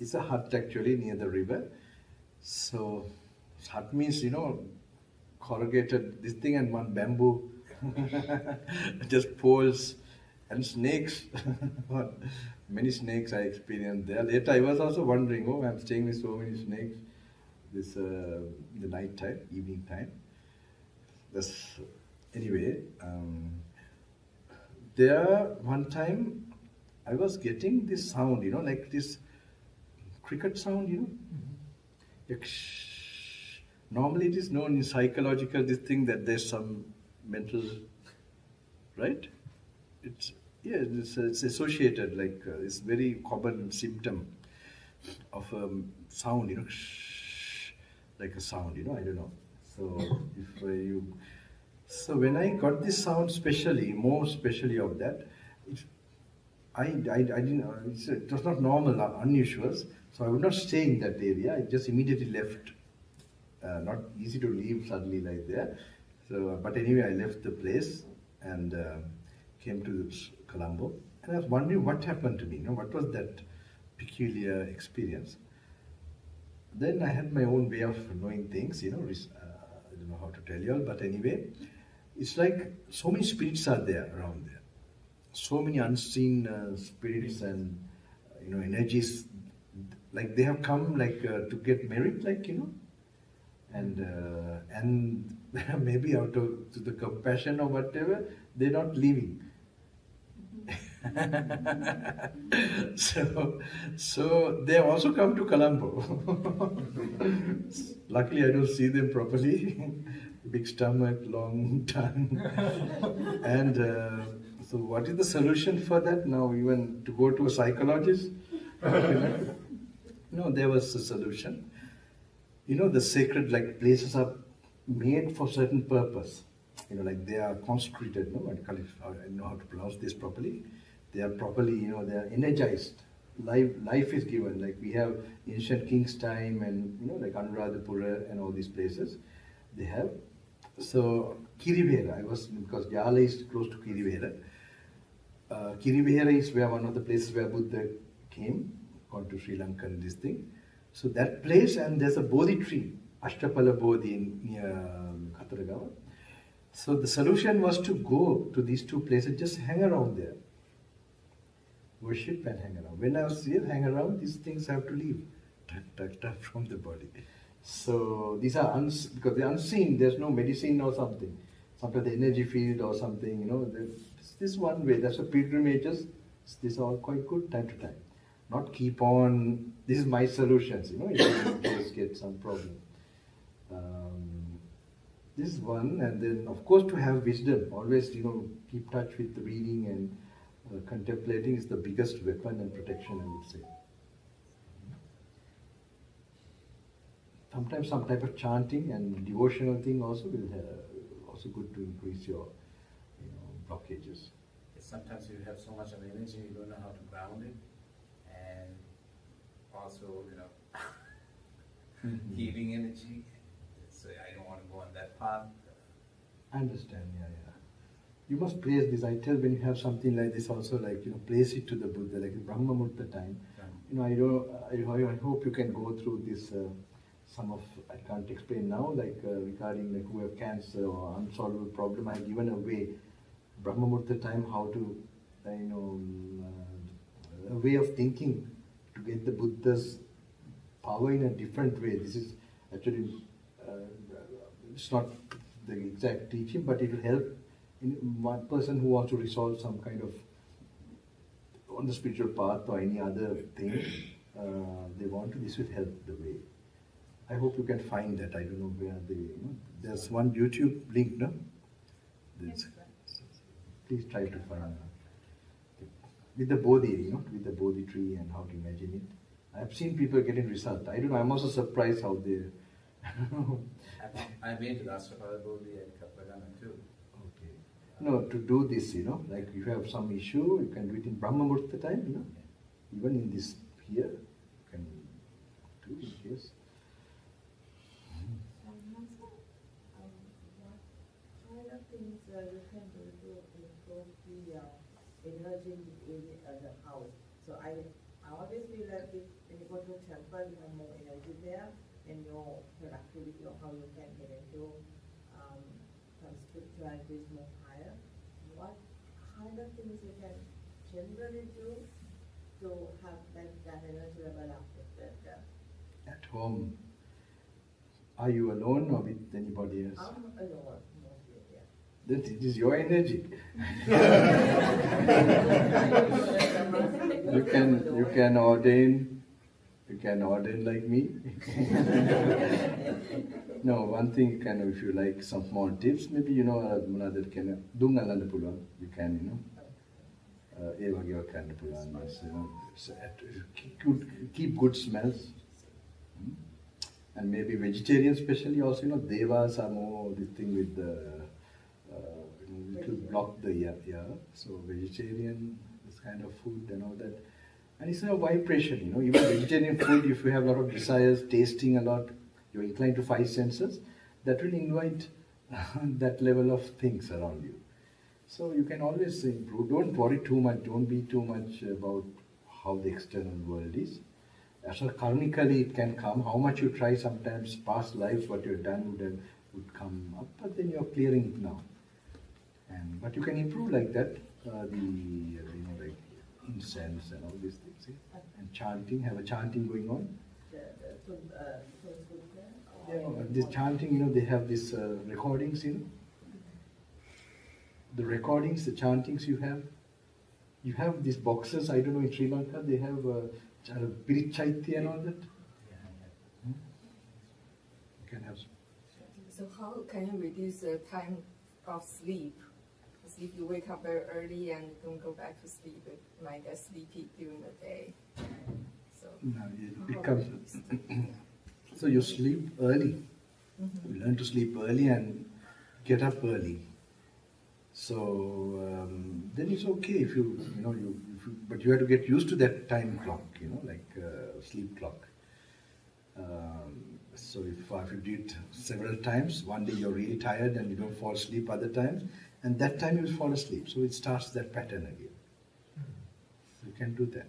it's a hut actually near the river. So, hut means, corrugated this thing and one bamboo, just poles and snakes. Many snakes I experienced there. Later I was also wondering, I'm staying with so many snakes this the night time, evening time. Anyway, there one time I was getting this sound, like this cricket sound, Like, normally it is known in psychological this thing that there's some mental, right? It's associated, like it's very common symptom of a sound, like a sound, I don't know. So so when I got this sound more especially of that, I didn't, it was not normal or unusual, so I would not stay in that area. I just immediately left. Not easy to leave suddenly like that. So, but anyway, I left the place and came to Colombo. And I was wondering what happened to me, what was that peculiar experience. Then I had my own way of knowing things, I don't know how to tell you all, but anyway, it's like so many spirits are there around there. So many unseen spirits and, energies, like they have come like to get married, like, and maybe out of to the compassion or whatever, they're not leaving. so they have also come to Colombo. Luckily, I don't see them properly. Big stomach, long tongue, and so what is the solution for that now? Even to go to a psychologist? No, there was a solution. The sacred like places are made for certain purpose. Like they are consecrated. I don't know how to pronounce this properly. They are properly, they are energized. Life is given. Like we have ancient king's time and, like Anuradhapura and all these places. They have. So Kirivera, because Yala is close to Kirivera. Kirivera is where one of the places where Buddha came, gone to Sri Lanka and this thing. So that place, and there's a Bodhi tree, Ashtapala Bodhi near Khataragawa. So the solution was to go to these two places, just hang around there. Worship and hang around. When I was here, hang around, these things have to leave from the body. So these are because they're unseen, there's no medicine or something. Sometimes the energy field or something, this one way, that's what pilgrimages, these are all quite good time to time. Not keep on, this is my solutions, if you just get some problem. This is one, and then of course to have wisdom, always, keep touch with the reading and contemplating is the biggest weapon and protection, I would say. Sometimes some type of chanting and devotional thing also will also good to increase your blockages. Sometimes you have so much of energy, you don't know how to ground it. And also, healing energy. So I don't want to go on that path. I understand, yeah. You must place this. I tell when you have something like this also, like, place it to the Buddha, like in Brahma Murta time. I hope you can go through this, some of, I can't explain now, like regarding like who have cancer or unsolvable problem. I have given away Brahma Murta time how to, a way of thinking to get the Buddha's power in a different way. This is actually, it's not the exact teaching, but it will help in one person who wants to resolve some kind of on the spiritual path or any other thing. They want to. This will help the way. I hope you can find that. I don't know where there's one YouTube link, no? Please try to find with the Bodhi, with the Bodhi tree and how to imagine it. I've seen people getting result. I don't know. I'm also surprised how they. I made the Rashtrapada Bodhi at Kapagana too. Okay. No, to do this, like if you have some issue, you can do it in Brahma Murta time, Even in this here, you can do it, yes. What kind of things you can do to improve the energy in the house? So I always feel like if when you go to a temple, you have more energy there, and your productivity or how you can get into some spirituality is more higher. What kind of things you can generally do to have that energy level uplifted? At home, are you alone or with anybody else? I'm alone mostly, yeah. Then it is your energy. you can ordain like me. No, one thing if you like some more tips, maybe another can dungalanda puluwan. You can, ඒ වගේ කරන්න පුළුවන්. Keep good smells. And maybe vegetarian especially also, devas are more this thing with the, it will block the ear. So vegetarian, this kind of food and all that. And it's a vibration, even vegetarian food, if you have a lot of desires, tasting a lot, you're inclined to five senses, that will invite that level of things around you. So you can always improve. Don't worry too much. Don't be too much about how the external world is. So karmically it can come. How much you try, sometimes past lives, what you've done would come up, but then you're clearing it now. But you can improve like that. Like incense and all these things. And chanting, have a chanting going on. This chanting, they have these recordings, The recordings, the chantings you have these boxes. I don't know, in Sri Lanka they have Pirit Chaitya and all that. You can have. So how can you reduce the time of sleep? Because if you wake up very early and don't go back to sleep, you might get sleepy during the day. So No, it becomes. So you sleep early. You learn to sleep early and get up early. So then it's okay if but you have to get used to that time clock, like sleep clock. So if you do it several times, one day you're really tired and you don't fall asleep other times, and that time you will fall asleep. So it starts that pattern again. So you can do that.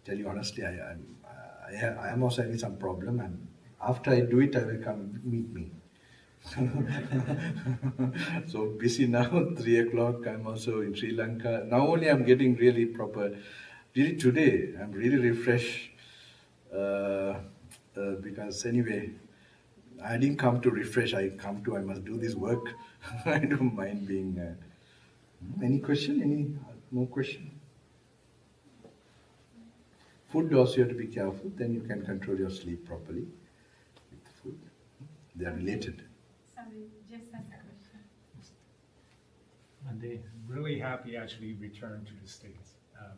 Tell you honestly, I am also having some problem, and after I do it, I will come meet me. So busy now, 3 o'clock, I'm also in Sri Lanka. Now only I'm getting really proper. Really today, I'm really refreshed. Because anyway, I didn't come to refresh, I must do this work. I don't mind being... Any question? Any more question? Food also you have to be careful, then you can control your sleep properly with food. They are related. Sorry, just a question. And they really happy actually returned to the States.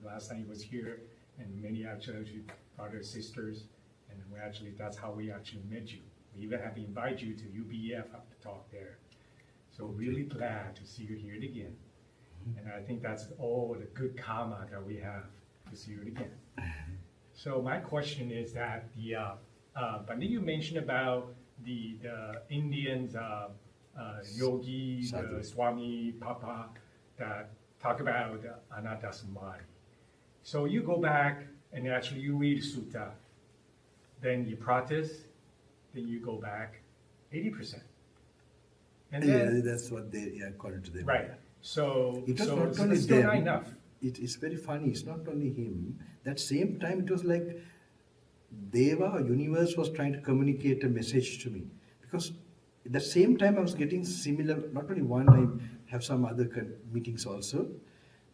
Last time he was here, and many actually brothers, sisters, and that's how we actually met you. We even had to invite you to UBF to talk there. So really glad to see you here again. And I think that's all the good karma that we have to see you again. So my question is that but then you mentioned about the Indians yogi, Sadhu. Swami, Papa, that talk about anatta samadhi. So you go back and actually you read sutta, then you practice, then you go back 80%. And Yeah, then, that's what they according to them. right, so, It was so not it's only still not them. enough. It's very funny. It's not only him. That same time, it was like Deva, universe, was trying to communicate a message to me. Because at the same time, I was getting similar. Not only one, I have some other meetings also.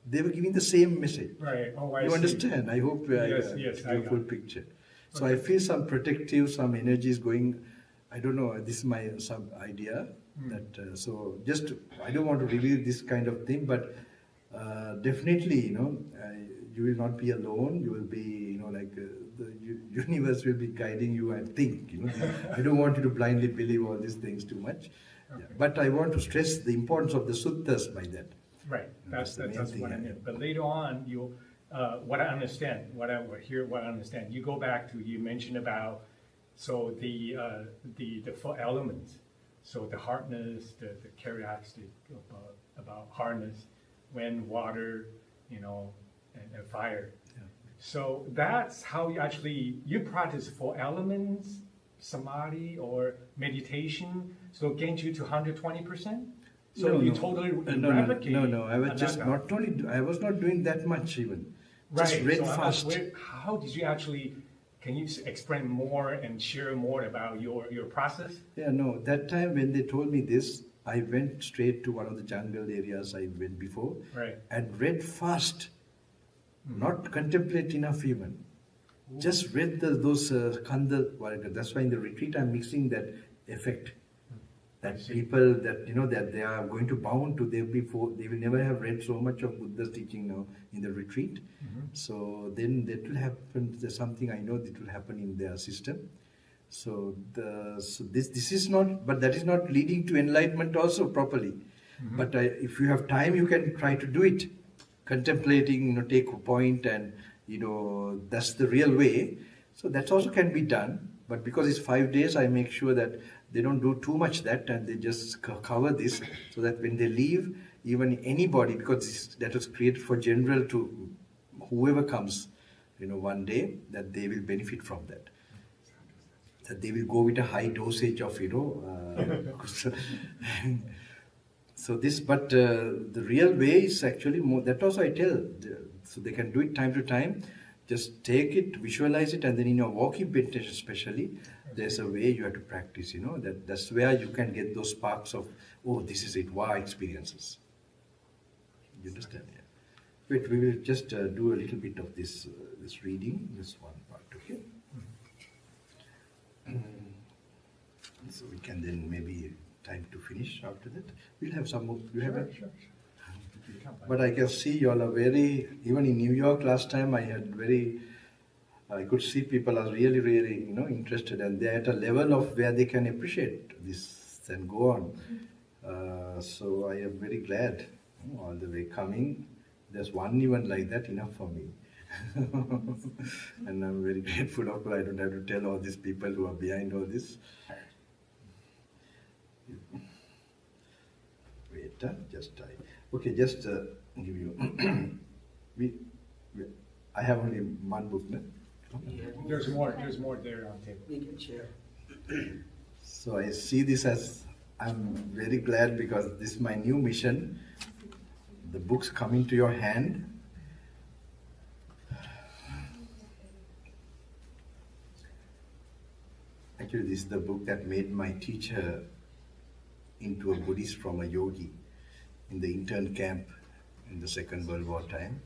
They were giving the same message. Right, oh, I You see. understand? I hope Yes, I yes, get I a got full it. picture. So Okay. I feel some protective, some energies going. I don't know. This is my some idea that. So just I don't want to reveal this kind of thing, but definitely, you will not be alone. You will be, like the universe will be guiding you. I think, I don't want you to blindly believe all these things too much. Okay. Yeah. But I want to stress the importance of the suttas by that. Right, that's the main what thing, I yeah. mean. But later on, what I understand, what I understand, you go back to, you mentioned about, so the 4 elements, so the hardness, the characteristic about hardness, wind, water, and fire. Yeah. So that's how you practice 4 elements, samadhi or meditation, so it gains you to 120%? So you totally replicate. No. I was just anatta. I was not doing that much even. Right. Just read so fast. How did you actually? Can you explain more and share more about your process? Yeah, no. That time when they told me this, I went straight to one of the jungle areas I went before, Right. and read fast, not contemplate enough even. Just read those Kanda Varga. That's why in the retreat I'm mixing that effect. That people that that they are going to bound to they will never have read so much of Buddha's teaching now in the retreat. So then that will happen. There's something I know that will happen in their system. So this is not, but that is not leading to enlightenment also properly. But if you have time, you can try to do it, contemplating. Take a point, and that's the real way. So that also can be done. But because it's 5 days, I make sure that they don't do too much that, and they just cover this, so that when they leave, even anybody, because that was created for general to whoever comes, one day, that they will benefit from that. That they will go with a high dosage of, so this, but the real way is actually more, that also I tell, so they can do it time to time. Just take it, visualize it, and then in your walking meditation especially, there's a way you have to practice, that's where you can get those sparks of, oh, this is it, wow experiences. You understand? Yeah. Wait, we will just do a little bit of this reading, this one part, okay? So we can then maybe time to finish after that. We'll have some more. You have it? Sure. But I can see you all are very, even in New York last time I could see people are really, really, interested, and they're at a level of where they can appreciate this and go on. So I am very glad all the way coming. There's one even like that, enough for me. And I'm very grateful of I don't have to tell all these people who are behind all this. Wait, just give you. I have only one book now. There's more there on the table. We can share. So I see this as, I'm very glad because this is my new mission. The books come into your hand. Actually, this is the book that made my teacher into a Buddhist from a yogi in the intern camp in the Second World War time.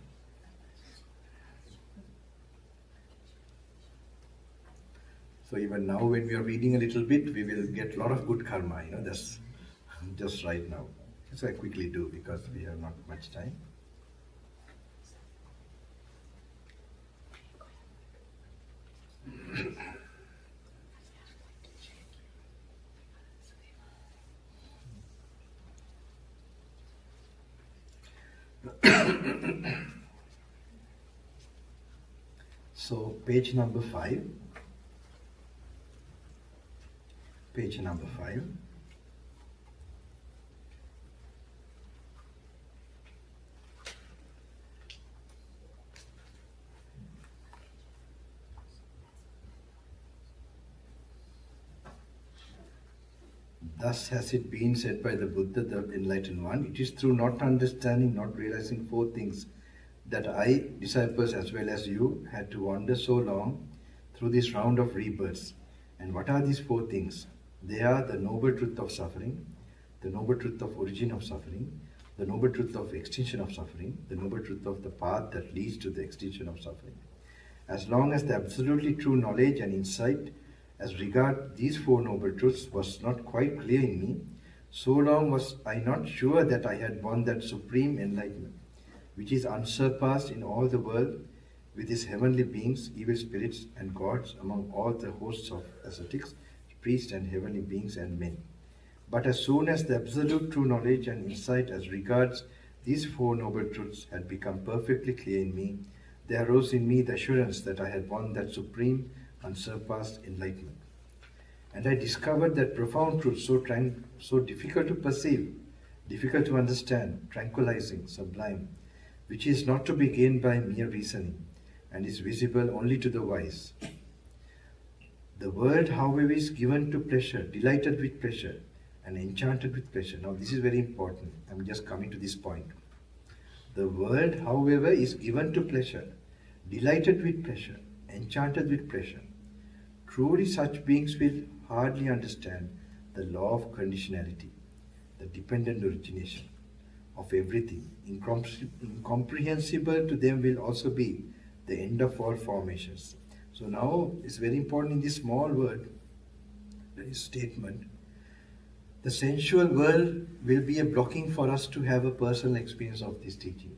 So even now when we are reading a little bit, we will get a lot of good karma, that's just right now. So I quickly do because we have not much time. So page number 5. Page number 5. Thus has it been said by the Buddha, the enlightened one, it is through not understanding, not realizing four things that I, disciples as well as you, had to wander so long through this round of rebirths. And what are these four things? They are the noble truth of suffering, the noble truth of origin of suffering, the noble truth of extinction of suffering, the noble truth of the path that leads to the extinction of suffering. As long as the absolutely true knowledge and insight as regard these four noble truths was not quite clear in me, so long was I not sure that I had won that supreme enlightenment, which is unsurpassed in all the world, with his heavenly beings, evil spirits, and gods among all the hosts of ascetics, priests, and heavenly beings and men. But as soon as the absolute true knowledge and insight as regards these four noble truths had become perfectly clear in me, there arose in me the assurance that I had won that supreme, unsurpassed enlightenment. And I discovered that profound truth so difficult to perceive, difficult to understand, tranquilizing, sublime, which is not to be gained by mere reasoning, and is visible only to the wise. The world, however, is given to pleasure, delighted with pleasure, and enchanted with pleasure. Now, this is very important. I'm just coming to this point. The world, however, is given to pleasure, delighted with pleasure, enchanted with pleasure. Truly, such beings will hardly understand the law of conditionality, the dependent origination of everything. Incomprehensible to them will also be the end of all formations. So now it's very important in this small word, this statement, the sensual world will be a blocking for us to have a personal experience of this teaching.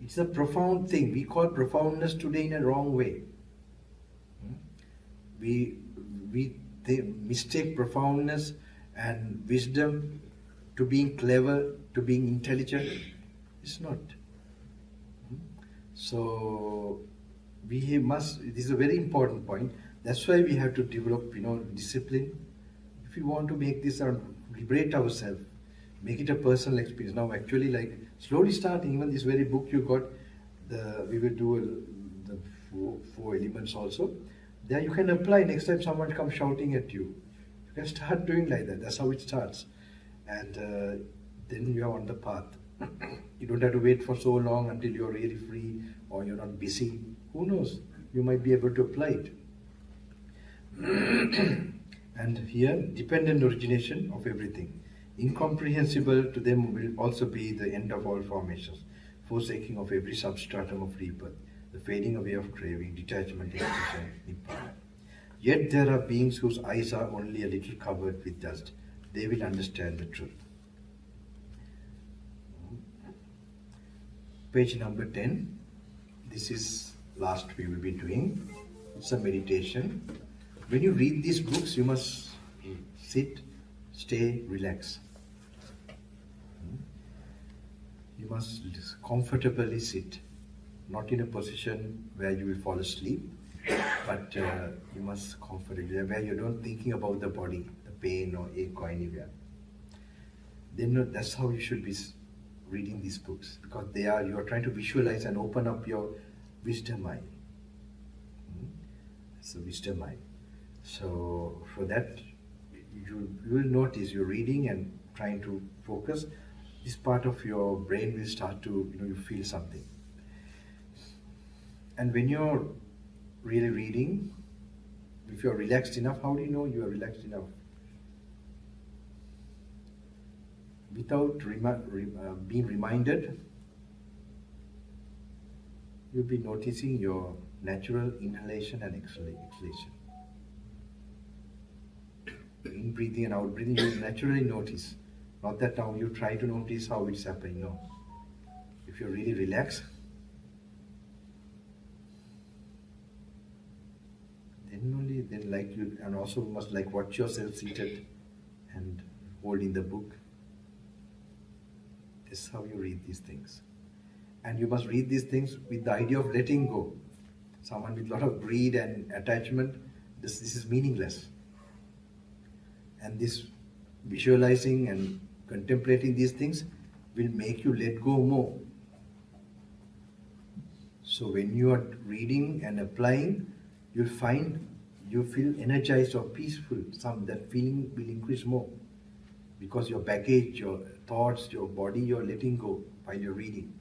It's a profound thing. We call profoundness today in a wrong way. We mistake profoundness and wisdom to being clever, to being intelligent. It's not. So we must, this is a very important point. That's why we have to develop, discipline. If we want to make this liberate ourselves, make it a personal experience. Now actually, like slowly starting, even this very book you got, we will do the four elements also. There you can apply next time someone comes shouting at you. You can start doing like that. That's how it starts. And then you are on the path. You don't have to wait for so long until you're really free or you're not busy. Who knows? You might be able to apply it. And here, dependent origination of everything. Incomprehensible to them will also be the end of all formations, forsaking of every substratum of rebirth, the fading away of craving, detachment, extinction, nibbana. Yet there are beings whose eyes are only a little covered with dust. They will understand the truth. Page number 10. This is last we will be doing. It's a meditation. When you read these books, you must sit, stay, relax. You must comfortably sit, not in a position where you will fall asleep, but you must comfortably, where you're not thinking about the body, the pain or ache or anywhere. Then that's how you should be reading these books, because you are trying to visualize and open up your wisdom eye. It's a wisdom eye. So for that, you will notice you're reading and trying to focus. This part of your brain will start to, you feel something. And when you're really reading, if you're relaxed enough, how do you know you are relaxed enough? Without being reminded, you'll be noticing your natural inhalation and exhalation. In breathing and out breathing, you naturally notice. Not that now you try to notice how it's happening, no. If you're really relaxed, and also must watch yourself seated and holding the book. This is how you read these things. And you must read these things with the idea of letting go. Someone with a lot of greed and attachment, this is meaningless. And this visualizing and contemplating these things will make you let go more. So when you are reading and applying, you'll find you feel energized or peaceful, that feeling will increase more. Because your baggage, your thoughts, your body, you're letting go while you're reading.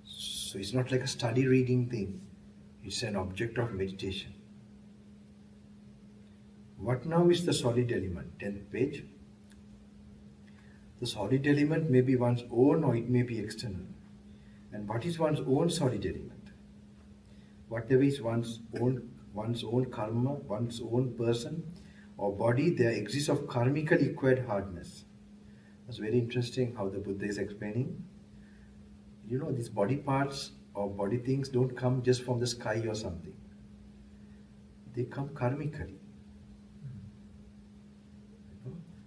So it's not like a study reading thing. It's an object of meditation. What now is the solid element? 10th page. The solid element may be one's own or it may be external. And what is one's own solid element? Whatever is one's own karma, one's own person or body, there exists of karmically acquired hardness. That's very interesting how the Buddha is explaining. You know, these body parts or body things don't come just from the sky or something. They come karmically.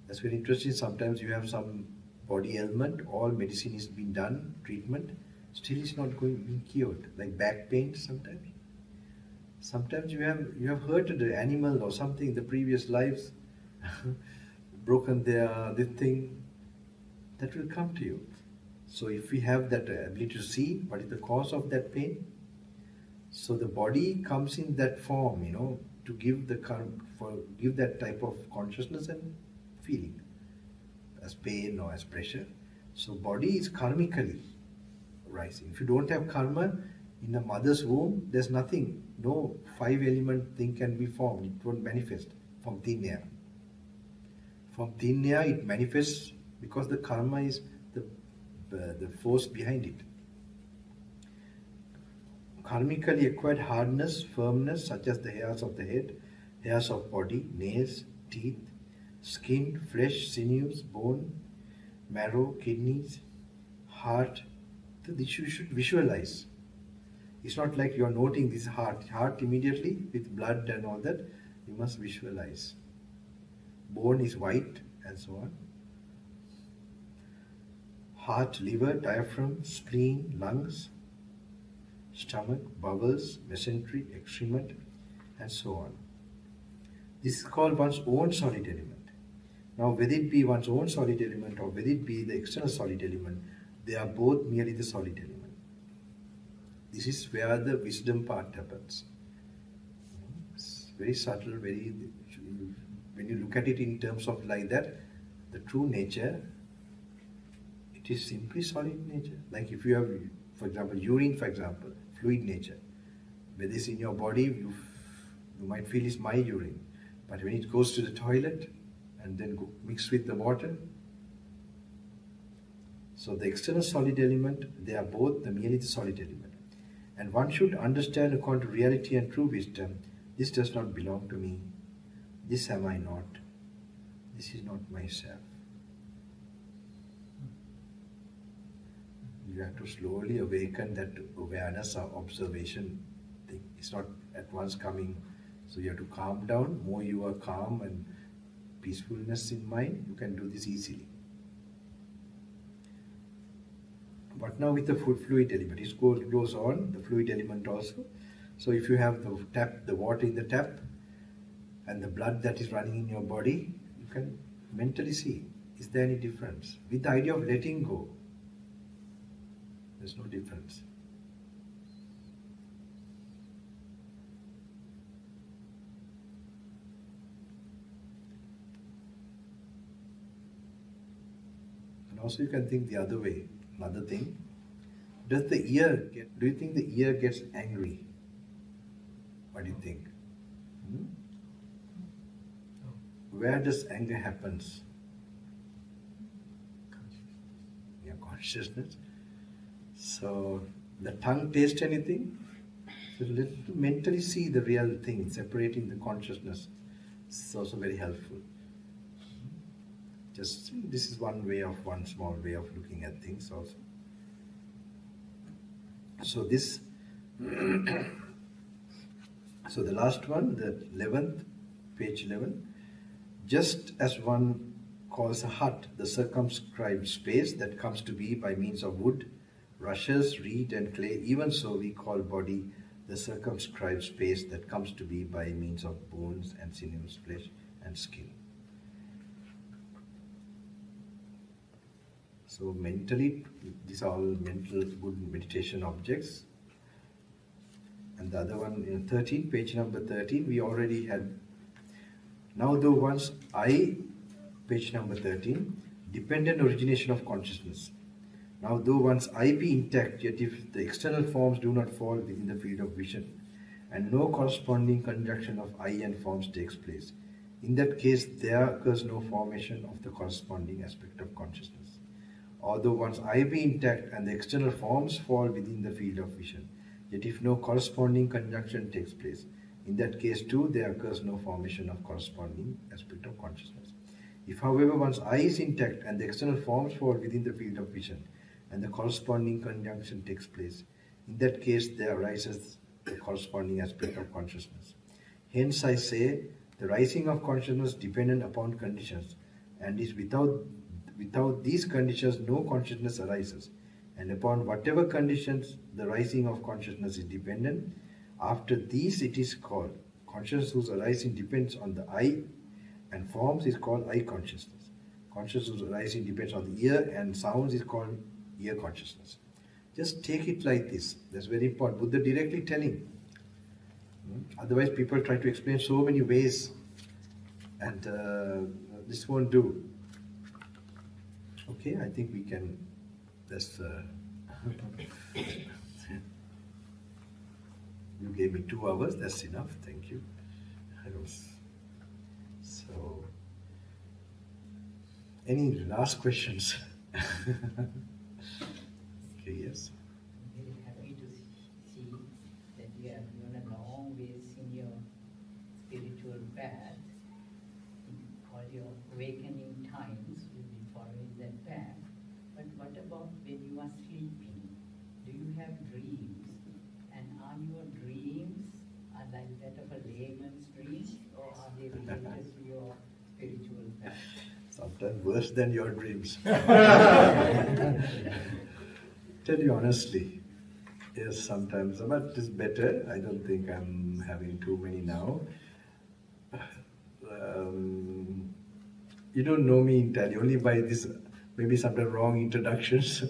That's very interesting. Sometimes you have some body ailment, all medicine is being done, treatment, still it's not being cured. Like back pain sometimes. Sometimes you have hurted an animal or something in the previous lives, broken this thing, that will come to you. So if we have that ability to see what is the cause of that pain, so the body comes in that form, to give give that type of consciousness and feeling as pain or as pressure. So body is karmically rising. If you don't have karma in a mother's womb, there's nothing, no 5-element thing can be formed. It won't manifest from thin air. From thin air it manifests because the karma is the force behind it. Karmically acquired hardness, firmness, such as the hairs of the head, hairs of body, nails, teeth, skin, flesh, sinews, bone, marrow, kidneys, heart. This you should visualize. It's not like you're noting this heart immediately with blood and all that. You must visualize. Bone is white and so on. Heart, liver, diaphragm, spleen, lungs, stomach, bowels, mesentery, excrement, and so on. This is called one's own solid element. Now, whether it be one's own solid element or whether it be the external solid element, they are both merely the solid element. This is where the wisdom part happens. It's very subtle, when you look at it in terms of like that, the true nature, it is simply solid nature. Like if you have, for example, urine, fluid nature. Whether it's in your body, you might feel it's my urine. But when it goes to the toilet and then mixed with the water, so the external solid element, they are both merely the solid element. And one should understand according to reality and true wisdom, this does not belong to me, this am I not, this is not myself. You have to slowly awaken that awareness or observation thing. It's not at once coming, so you have to calm down. More you are calm and peacefulness in mind, you can do this easily. But now with the fluid element, it goes on, the fluid element also. So if you have the water in the tap and the blood that is running in your body, you can mentally see, is there any difference? With the idea of letting go, there's no difference. And also you can think the other way. Another thing, do you think the ear gets angry? What do you think? Where does anger happens? Your consciousness. So the tongue taste anything? So let mentally see the real thing, separating the consciousness. It's also very helpful. This is one small way of looking at things also. So this, so the last one, the 11th, page 11, just as one calls a hut the circumscribed space that comes to be by means of wood, rushes, reed and clay, even so we call body the circumscribed space that comes to be by means of bones and sinews, flesh and skin. So mentally, these are all mental good meditation objects. And and the other one in 13, page number 13, we already had. Now though once I, page number 13, dependent origination of consciousness. Now though once I be intact, yet if the external forms do not fall within the field of vision, and no corresponding conjunction of I and forms takes place, in that case there occurs no formation of the corresponding aspect of consciousness. Although once I be intact and the external forms fall within the field of vision, yet if no corresponding conjunction takes place, in that case too there occurs no formation of corresponding aspect of consciousness. If however one's I is intact and the external forms fall within the field of vision, and the corresponding conjunction takes place, in that case there arises the corresponding aspect of consciousness. Hence I say, the rising of consciousness dependent upon conditions, and is without these conditions no consciousness arises, and upon whatever conditions the rising of consciousness is dependent, after these it is called consciousness whose arising depends on the I and forms is called I consciousness. Consciousness whose arising depends on the ear and sounds is called ear consciousness. Just take it like this. That's very important. Buddha directly telling. Otherwise people try to explain so many ways, and this won't do. Okay, I think we can just you gave me 2 hours, that's enough, thank you. So, any last questions? Okay, yes. I'm very happy to see that you have gone a long ways in your spiritual path. In all your awakening times, you'll be following that path. But what about when you are sleeping? Do you have dreams? And are your dreams like that of a layman's dreams, or are they related to your spiritual path? Sometimes worse than your dreams. Tell you honestly, yes, sometimes, but it's better. I don't think I'm having too many now. You don't know me entirely, only by this, maybe sometimes wrong introductions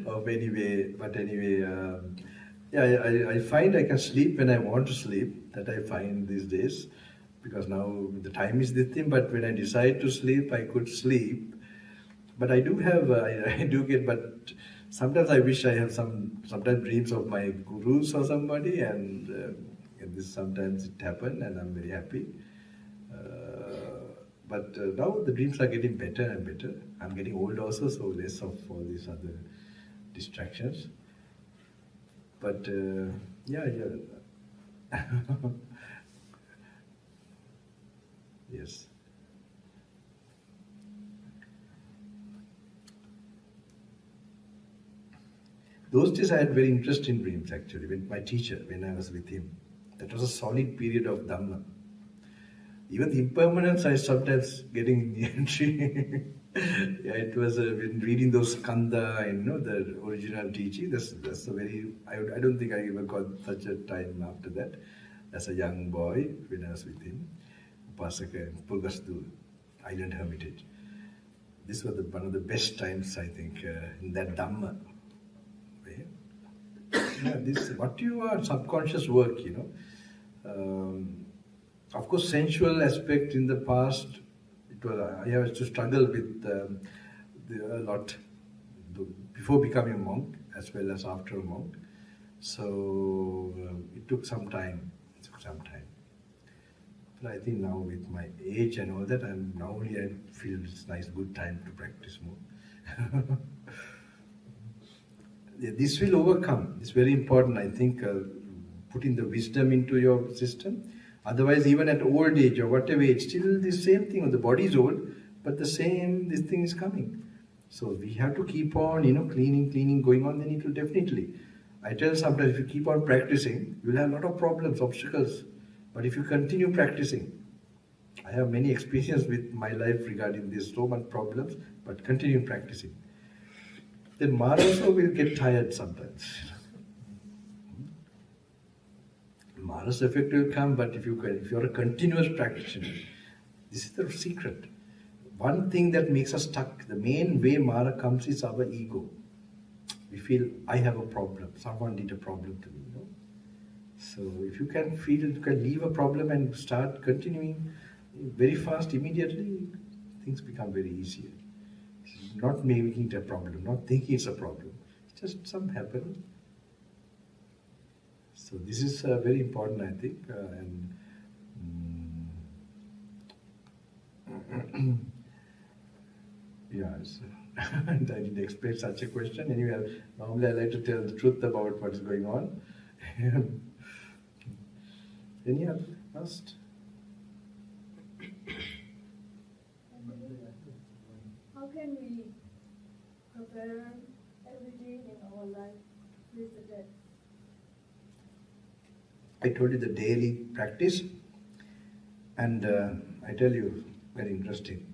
of anyway, but anyway, I find I can sleep when I want to sleep, that I find these days, because now the time is the thing, but when I decide to sleep, I could sleep. But I do have, I do get, but sometimes I wish I have sometimes dreams of my gurus or somebody, and this sometimes it happens, and I'm very happy. But now the dreams are getting better and better. I'm getting old also, so less of all these other distractions. But yeah. Yes. Those days I had very interesting dreams actually, with my teacher, when I was with him. That was a solid period of Dhamma. Even the impermanence I sometimes getting in the entry. Yeah, it was when reading those Skanda and the original teaching. That's a very. I don't think I ever got such a time after that. As a young boy, when I was with him, Upasaka and Purgastu Island Hermitage. This was one of the best times, I think, in that Dhamma. Yeah, this what you are subconscious work, Of course, sensual aspect in the past, it was I had to struggle with a lot before becoming a monk as well as after a monk. So it took some time. But I think now with my age and all that, I feel it's nice, good time to practice more. This will overcome. It's very important, I think, putting the wisdom into your system. Otherwise, even at old age or whatever age, still the same thing. The body is old, but this thing is coming. So we have to keep on, cleaning going on, then it will definitely. I tell sometimes if you keep on practicing, you'll have a lot of problems, obstacles. But if you continue practicing, I have many experiences with my life regarding this, so much problems, but continue practicing. Then Mara also will get tired sometimes. Mara's effect will come, but if you're a continuous practitioner, this is the secret. One thing that makes us stuck, the main way Mara comes is our ego. We feel, I have a problem, someone did a problem to me. So if you can feel, you can leave a problem and start continuing very fast, immediately, things become very easier. Not making it a problem, not thinking it's a problem. It's just some happen. So this is very important, I think. Yes, I didn't expect such a question. Anyway, normally I like to tell the truth about what is going on. Any other last? How can we prepare everything in our life with the death? I told you the daily practice, and I tell you, very interesting.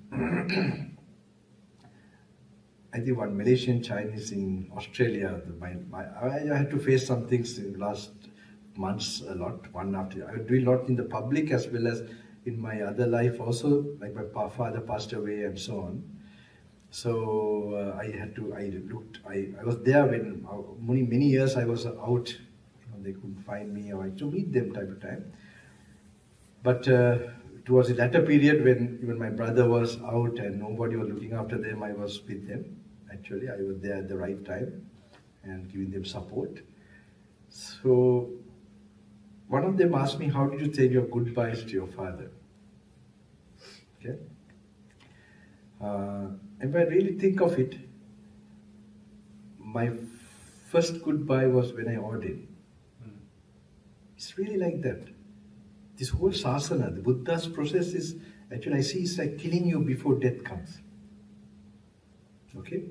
I think one Malaysian Chinese in Australia, I had to face some things in last months a lot, one after. I do a lot in the public as well as in my other life also, like my father passed away and so on. So I was there when many years I was out. They couldn't find me or I had to meet them time to time. But towards the latter period when even my brother was out and nobody was looking after them, I was with them. Actually, I was there at the right time and giving them support. So one of them asked me, how did you say your goodbyes to your father? Okay. And if I really think of it, my first goodbye was when I ordained. It's really like that. This whole sasana, the Buddha's process is, actually I see it's like killing you before death comes. Okay?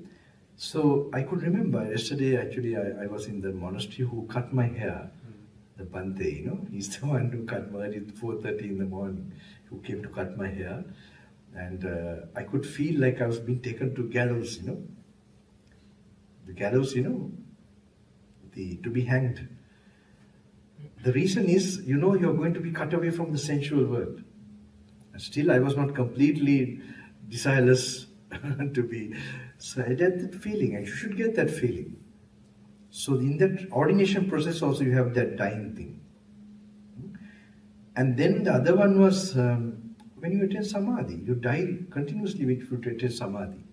So I could remember yesterday actually I was in the monastery who cut my hair, the Bante, he's the one who cut my hair at 4:30 in the morning, who came to cut my hair. And I could feel like I was being taken to gallows, The gallows, to be hanged. The reason is, you're going to be cut away from the sensual world. And still I was not completely desireless to be. So I had that feeling, and you should get that feeling. So in that ordination process also you have that dying thing. And then the other one was, when you attain samadhi, you die continuously when you attain samadhi.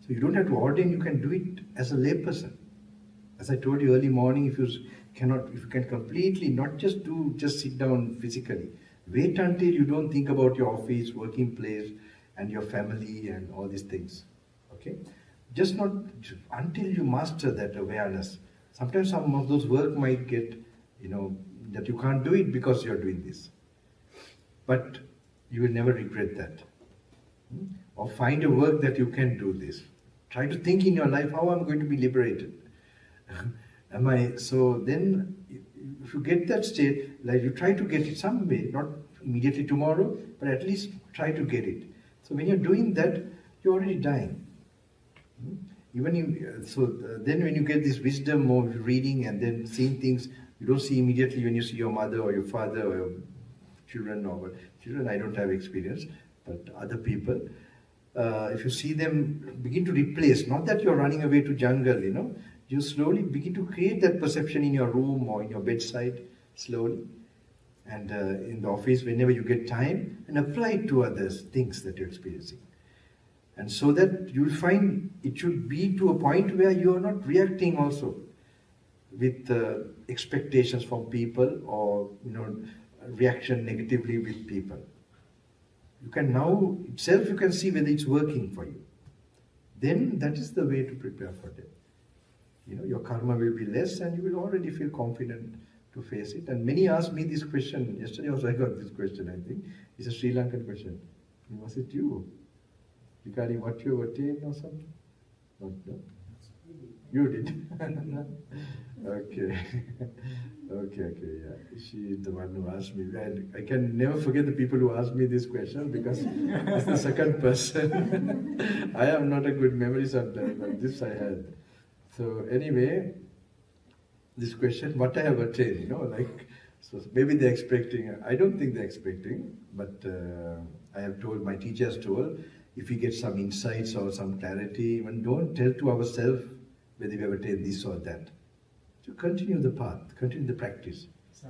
So you don't have to ordain, you can do it as a layperson. As I told you early morning, if you can completely not just sit down physically, wait until you don't think about your office, working place, and your family and all these things. Okay? Just not until you master that awareness. Sometimes some of those work might get, that you can't do it because you're doing this. But you will never regret that. Or find a work that you can do this. Try to think in your life, how I'm going to be liberated. So then, if you get that state, like you try to get it some way, not immediately tomorrow, but at least try to get it. So when you're doing that, you're already dying. Then when you get this wisdom of reading and then seeing things, you don't see immediately when you see your mother or your father or your children I don't have experience, but other people, if you see them begin to replace, not that you're running away to jungle, you slowly begin to create that perception in your room or in your bedside, slowly. And in the office, whenever you get time, and apply it to others, things that you're experiencing. And so that you'll find it should be to a point where you're not reacting also with expectations from people or, reaction negatively with people. You can now, itself you can see whether it's working for you. Then that is the way to prepare for death. Your karma will be less and you will already feel confident to face it. And many asked me this question. Yesterday also I got this question, I think. It's a Sri Lankan question. Was it you? Regarding what you attained or something? Not, no? You did? Okay. Okay, yeah. She is the one who asked me. And I can never forget the people who asked me this question because it's the second person. I have not a good memory sometimes, but this I had. So anyway, this question, what I have attained, so maybe they're expecting, I don't think they're expecting, but I have told, my teacher has told, if we get some insights or some clarity, even don't tell to ourselves whether we have attained this or that. So continue the path, continue the practice.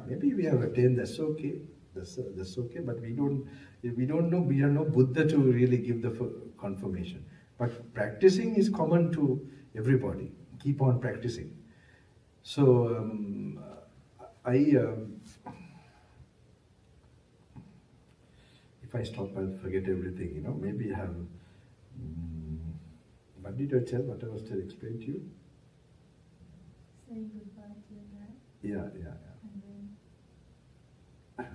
Maybe we have attained, that's okay. That's okay, but we don't know, we are no Buddha to really give the confirmation. But practicing is common to everybody. Keep on practicing. So if I stop, I'll forget everything, you know. Maybe I have, what did I tell? What I was to explain to you? Saying goodbye to your dad. Yeah. And then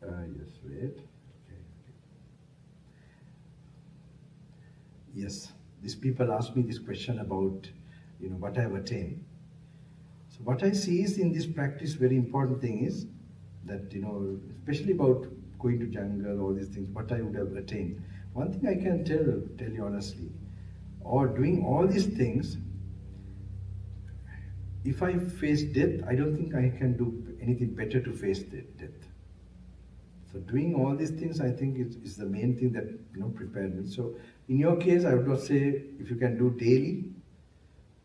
Yes, wait. Okay. Yes, these people ask me this question about, you know, what I have attained. So what I see is in this practice, very important thing is that, you know, especially about going to jungle, all these things, what I would have attained. One thing I can tell you honestly, or doing all these things, if I face death, I don't think I can do anything better to face death. So doing all these things, I think is the main thing that, you know, prepared me. So in your case, I would not say if you can do daily,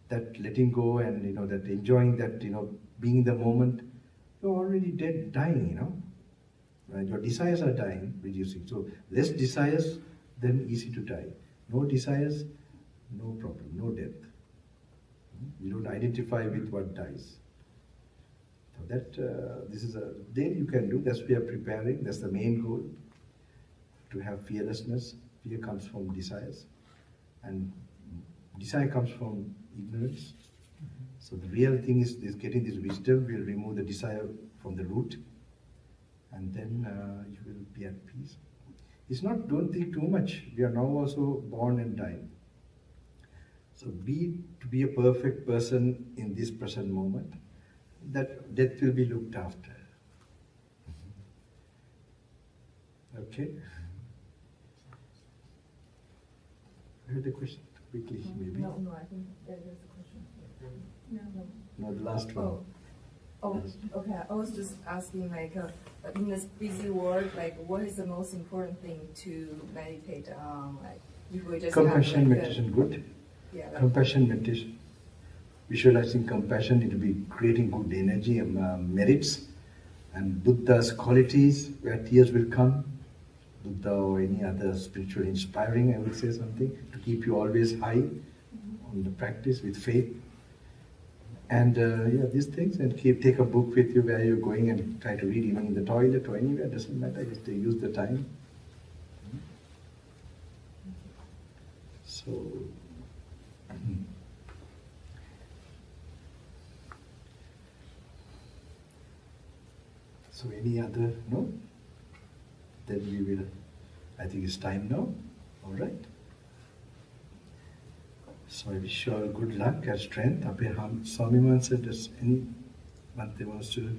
that letting go and, you know, that enjoying that, you know, being in the moment, you're already dead, dying, you know. Right? Your desires are dying, reducing. So less desires, then easy to die. No desires, no problem, no death. You don't identify with what dies. So that this is a daily you can do. That's what we are preparing. That's the main goal. To have fearlessness. Fear comes from desires, and desire comes from ignorance. So the real thing is getting this wisdom will remove the desire from the root, and then you will be at peace. It's not, don't think too much. We are now also born and dying. So to be a perfect person in this present moment, that death will be looked after. Okay? I had a question quickly, maybe. No, I think there's a question. No, the last one. Oh, okay. I was just asking, like, in this busy world, like, what is the most important thing to meditate on? Like, if we just Compassion have, like, meditation, good. Yeah. Like, Compassion meditation. Visualizing compassion, it will be creating good energy and merits, and Buddha's qualities, where tears will come. Buddha or any other spiritual inspiring, I would say something, to keep you always high on the practice with faith. And these things, and take a book with you where you're going and try to read, even in the toilet or anywhere, doesn't matter, just use the time. So, any other, no? Then we will, I think it's time now, all right? So I wish you all good luck and strength. Swami said, does anyone they wants to?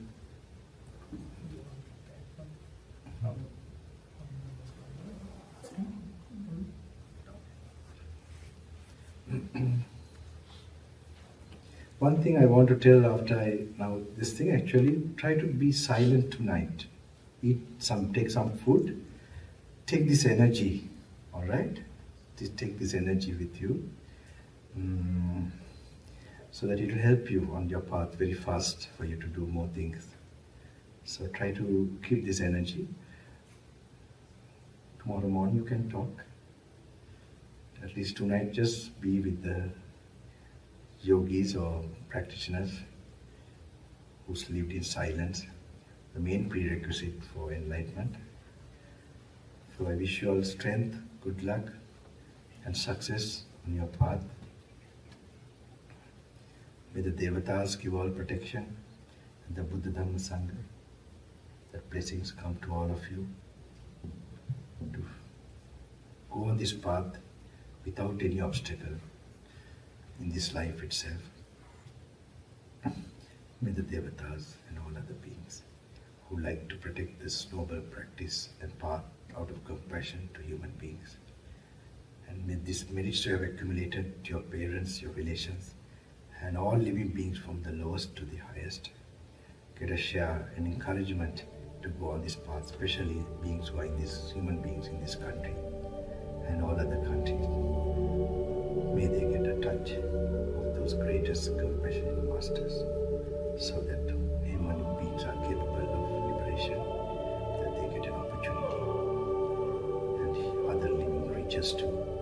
One thing I want to tell after this thing, actually, try to be silent tonight. Take some food, take this energy, all right? Just take this energy with you, so that it will help you on your path very fast for you to do more things. So try to keep this energy. Tomorrow morning you can talk. At least tonight just be with the yogis or practitioners who lived in silence, the main prerequisite for enlightenment. So I wish you all strength, good luck, and success on your path. May the Devatas give all protection, and the Buddha Dhamma Sangha, that blessings come to all of you to go on this path without any obstacle in this life itself. May the Devatas and all other beings who like to protect this noble practice and path out of compassion to human beings, and may this merits you have accumulated to your parents, your relations, and all living beings from the lowest to the highest, get a share and encouragement to go on this path, especially beings who are human beings in this country and all other countries. May they get a touch of those greatest compassionate masters, so that beings are capable of liberation, that they get an opportunity, and other living creatures too.